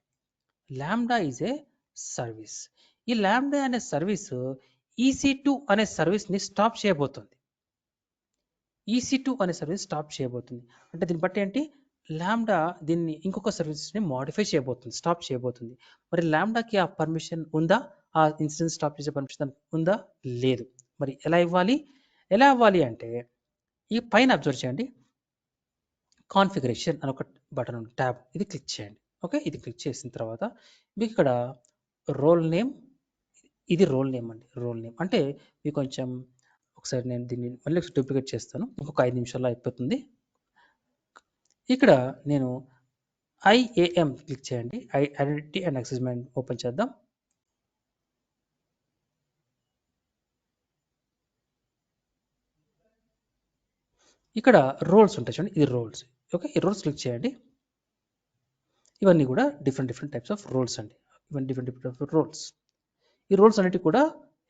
Lambda is a service. ఈ లాంబ్డా అనే సర్వీస్ EC2 అనే సర్వీస్ని స్టాప్ చేయబోతుంది. EC2 అనే సర్వీస్ స్టాప్ చేయబోతుంది. అంటే దీన్ని బట్టి ఏంటి, లాంబ్డా దీన్ని ఇంకొక సర్వీస్ని మాడిఫై చేయబోతుంది, స్టాప్ చేయబోతుంది. మరి లాంబ్డాకి ఆ పర్మిషన్ ఉందా? ఆ ఇన్స్టెన్స్ స్టాప్ చేసే పర్మిషన్ ఉందా? లేదు. మరి ఎలా ఇవ్వాలి అంటే ఈ పైన అబ్జర్వ్ చేయండి, కాన్ఫిగరేషన్ అని ఒక బటన్ ఉంది, ట్యాబ్, ఇది క్లిక్ చేయండి. ఓకే, ఇది క్లిక్ చేసిన తర్వాత మీకు ఇక్కడ రోల్ నేమ్, ఇది రోల్ నేమ్ అండి. రోల్ నేమ్ అంటే మీకు కొంచెం ఒకసారి నేను దీన్ని మళ్ళీ డూప్లికేట్ చేస్తాను, ఇంకొక 5 నిమిషాల్లో అయిపోతుంది. ఇక్కడ నేను IAM క్లిక్ చేయండి. Identity and access management open చేద్దాం. ఇక్కడ రోల్స్ ఉంటాయి చూడండి, ఇది రోల్స్. ఓకే, ఈ రోల్స్ క్లిక్ చేయండి. ఇవన్నీ కూడా డిఫరెంట్ టైప్స్ ఆఫ్ రోల్స్ అండి. ఇవన్నీ డిఫరెంట్ టైప్స్ ఆఫ్ రోల్స్. ఈ రోల్స్ అన్నిటి కూడా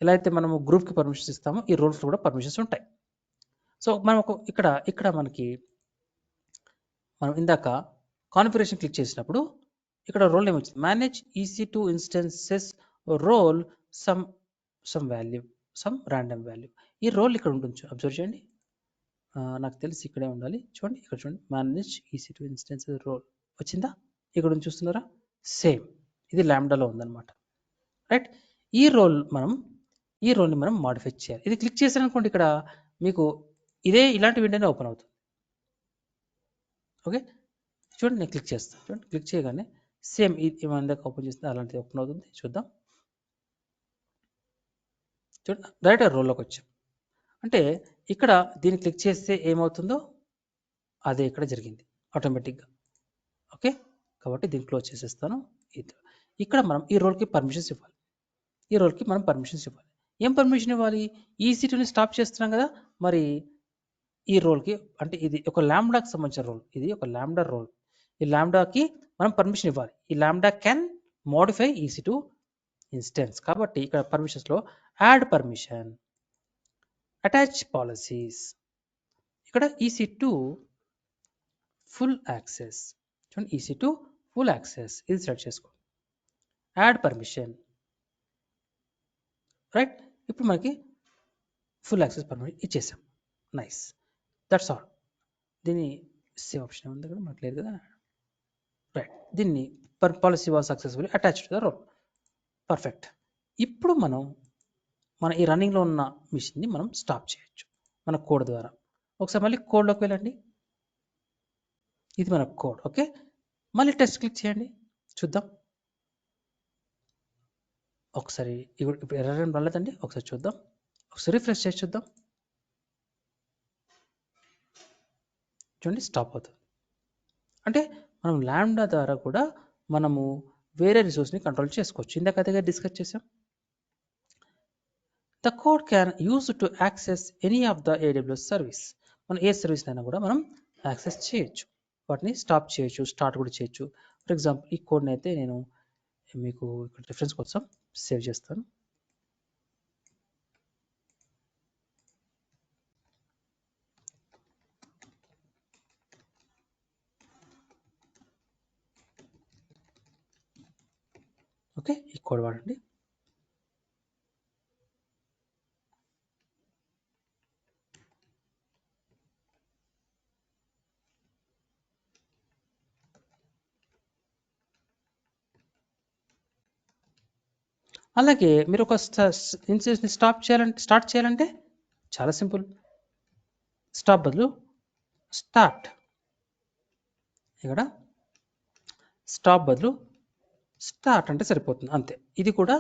ఎలా అయితే మనము గ్రూప్కి పర్మిషన్స్ ఇస్తామో ఈ రోల్స్ కూడా పర్మిషన్స్ ఉంటాయి. సో మనం ఇక్కడ మనం ఇందాక కాన్ఫిగరేషన్ క్లిక్ చేసినప్పుడు ఇక్కడ రోల్ నేమ్ వచ్చింది, manage EC2 instances role some value, some random value. ఈ రోల్ ఇక్కడ ఉంటుంది, అబ్జర్వ్ చేయండి. నాకు తెలిసి ఇక్కడే ఉండాలి. చూడండి, ఇక్కడ చూడండి, మేనేజ్ EC2 ఇన్స్టెన్సెస్ రోల్ వచ్చిందా? ఇక్కడ నుంచి చూస్తున్నారా? సేమ్, ఇది లాంబ్డాలో ఉందన్నమాట. రైట్, ఈ రోల్ని మనం మాడిఫై చేయాలి. ఇది క్లిక్ చేశాను అనుకోండి, ఇక్కడ మీకు ఇలాంటి విండోనే ఓపెన్ అవుతుంది. ఓకే, చూడండి, నేను క్లిక్ చేస్తాను. చూడండి, క్లిక్ చేయగానే సేమ్ ఏమైనా ఓపెన్ చేస్తే అలాంటిది ఓపెన్ అవుతుంది. చూద్దాం. చూడండి, డైరెక్ట్గా రోల్లోకి వచ్చాం. అంటే ఇక్కడ దీన్ని క్లిక్ చేస్తే ఏమవుతుందో అదే ఇక్కడ జరిగింది ఆటోమేటిక్గా. ఓకే, కాబట్టి దీన్ని క్లోజ్ చేసేస్తాను. ఇక్కడ మనం ఈ రోల్కి పర్మిషన్స్ ఇవ్వాలి. ఏం పర్మిషన్ ఇవ్వాలి? EC2ని స్టాప్ చేస్తున్నాం కదా, మరి ఈ రోల్కి, అంటే ఇది ఒక లాంబ్డాకి సంబంధించిన రోల్, ఇది ఒక లాంబ్డా రోల్. ఈ లాంబ్డాకి మనం పర్మిషన్ ఇవ్వాలి. ఈ lambda can modify EC2 instance. కాబట్టి ఇక్కడ పర్మిషన్స్లో యాడ్ పర్మిషన్, అటాచ్ పాలసీస్, ఇక్కడ EC2 ఫుల్ యాక్సెస్. చూడండి EC2 ఫుల్ యాక్సెస్ ఇది సెలెక్ట్ చేసుకో, యాడ్ పర్మిషన్, రైట్. ఇప్పుడు మనకి ఫుల్ యాక్సెస్ పర్మిషన్ ఇచ్చేసాం. Nice, that's all. దీన్ని సేవ్ ఆప్షన్ ఉంది కదా మనకు లేదు కదా, రైట్. దీన్ని policy was successfully attached to the role. Perfect. ఇప్పుడు మన ఈ రన్నింగ్లో ఉన్న మిషన్ని మనం స్టాప్ చేయొచ్చు మన కోడ్ ద్వారా. ఒకసారి మళ్ళీ కోడ్లోకి వెళ్ళండి, ఇది మన కోడ్. ఓకే, మళ్ళీ టెస్ట్ క్లిక్ చేయండి, చూద్దాం. ఒకసారి ఇప్పుడు ఎర్రర్ ఏం రాలేదండి, ఒకసారి చూద్దాం. ఒకసారి రిఫ్రెష్ చేసి చూద్దాం. చూడండి స్టాప్ అవుతుంది. అంటే మనం లాంబ్డా ద్వారా కూడా మనము వేరే రిసోర్స్ని కంట్రోల్ చేసుకోవచ్చు. ఇందాక అదే డిస్కస్ చేసాం. The code can use to access any of the AWS service. మనం ఏ సర్వీస్ అయినా కూడా మనం యాక్సెస్ చేయొచ్చు, వాటిని స్టాప్ చేయొచ్చు, స్టార్ట్ కూడా చేయొచ్చు. ఫర్ ఎగ్జాంపుల్ ఈ కోడ్ని అయితే నేను మీకు ఇక్కడ రిఫరెన్స్ కోసం సేవ్ చేస్తాను. ఓకే, ఈ కోడ్ వాడండి. అలాగే మీరు ఒక ఇన్స్టెన్స్ని స్టార్ట్ చేయాలంటే చాలా సింపుల్. స్టాప్ బదులు స్టార్ట్, ఇక్కడ స్టాప్ బదులు స్టార్ట్ అంటే సరిపోతుంది, అంతే. ఇది కూడా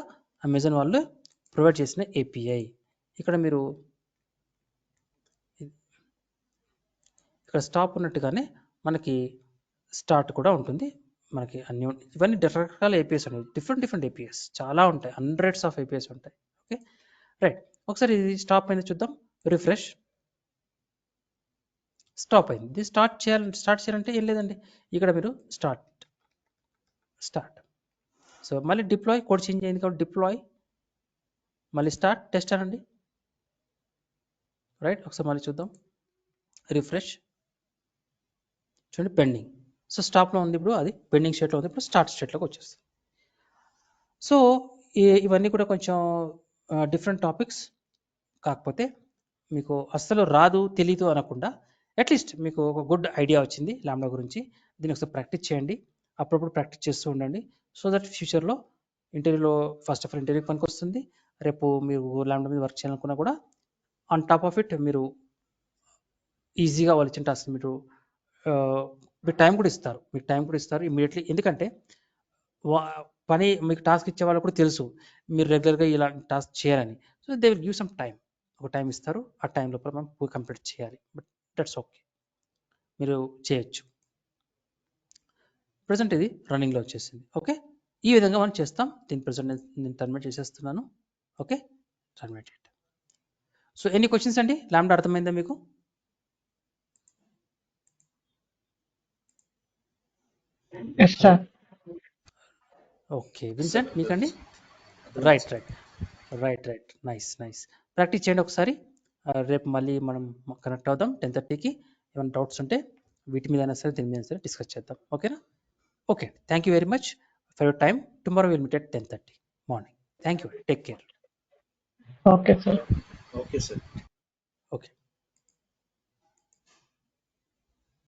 అమెజాన్ వాళ్ళు ప్రొవైడ్ చేసిన API. ఇక్కడ మీరు ఇక్కడ స్టాప్ ఉన్నట్టుగానే మనకి స్టార్ట్ కూడా ఉంటుంది. మనకి అన్ని ఇవన్నీ రకరకాల APIs ఉన్నాయి, డిఫరెంట్ APIs చాలా ఉంటాయి, హండ్రెడ్స్ ఆఫ్ APIs ఉంటాయి. Okay, right. ఒకసారి ఇది స్టాప్ అయింది చూద్దాం, రిఫ్రెష్. స్టాప్ అయింది. ఇది స్టార్ట్ చేయాలంటే ఏం లేదండి, ఇక్కడ మీరు స్టార్ట్. సో మళ్ళీ డిప్లాయ్, కోడ్ చేంజ్ అయింది కాబట్టి డిప్లాయ్, మళ్ళీ స్టార్ట్, టెస్ట్ అనండి, రైట్. ఒకసారి మళ్ళీ చూద్దాం, రిఫ్రెష్. చూడండి పెండింగ్. సో స్టాప్లో ఉంది, ఇప్పుడు అది పెండింగ్ స్టేట్లో ఉంది, ఇప్పుడు స్టార్ట్ స్టేట్లోకి వచ్చేస్తుంది. సో ఇవన్నీ కూడా కొంచెం డిఫరెంట్ టాపిక్స్, కాకపోతే మీకు అస్సలు రాదు తెలీదు అనకుండా అట్లీస్ట్ మీకు ఒక గుడ్ ఐడియా వచ్చింది లాంబ్డా గురించి. దీన్ని ఒకసారి ప్రాక్టీస్ చేయండి, అప్పుడప్పుడు ప్రాక్టీస్ చేస్తూ ఉండండి. సో దట్ ఫ్యూచర్లో ఇంటర్వ్యూలో ఫస్ట్ ఆఫ్ ఆల్ ఇంటర్వ్యూకి పనికి వస్తుంది. రేపు మీరు లాంబ్డా మీద వర్క్ చేయాలనుకున్నా కూడా ఆన్ టాప్ ఆఫ్ ఇట్ మీరు ఈజీగా వాళ్ళు ఇచ్చిన టాస్క్ మీరు టైం కూడా ఇస్తారు ఇమీడియట్లీ. ఎందుకంటే పని మీకు టాస్క్ ఇచ్చే వాళ్ళకు కూడా తెలుసు మీరు రెగ్యులర్గా ఇలా టాస్క్ చేయాలని. So they will give some time, ఒక టైం ఇస్తారు, ఆ టైం లోపల మనం కంప్లీట్ చేయాలి. బట్ దట్స్ ఓకే, మీరు చేయొచ్చు. ప్రజెంట్ ఇది రన్నింగ్లో వచ్చేసింది. ఓకే, ఈ విధంగా మనం చేస్తాం. దీని ప్రజెంట్ నేను టర్మినేట్ చేసేస్తున్నాను. ఓకే, టర్మినేట్ చేయండి. సో ఎన్ని క్వశ్చన్స్ అండి, లాంబ్డా అర్థమైందా మీకు? Yes, sir. ఓకే విన్సెంట్, మీకండి? Right, nice. ప్రాక్టీస్ చేయండి ఒకసారి. రేపు మళ్ళీ మనం కనెక్ట్ అవుదాం 10:30కి. ఏమైనా డౌట్స్ ఉంటే వీటి మీద అయినా సరే దీని మీద సరే డిస్కస్ చేద్దాం. ఓకేనా? Okay, thank you very much for your time. Tomorrow will meet at 10:30 morning. Thank you, take care. Okay, sir. Okay, sir.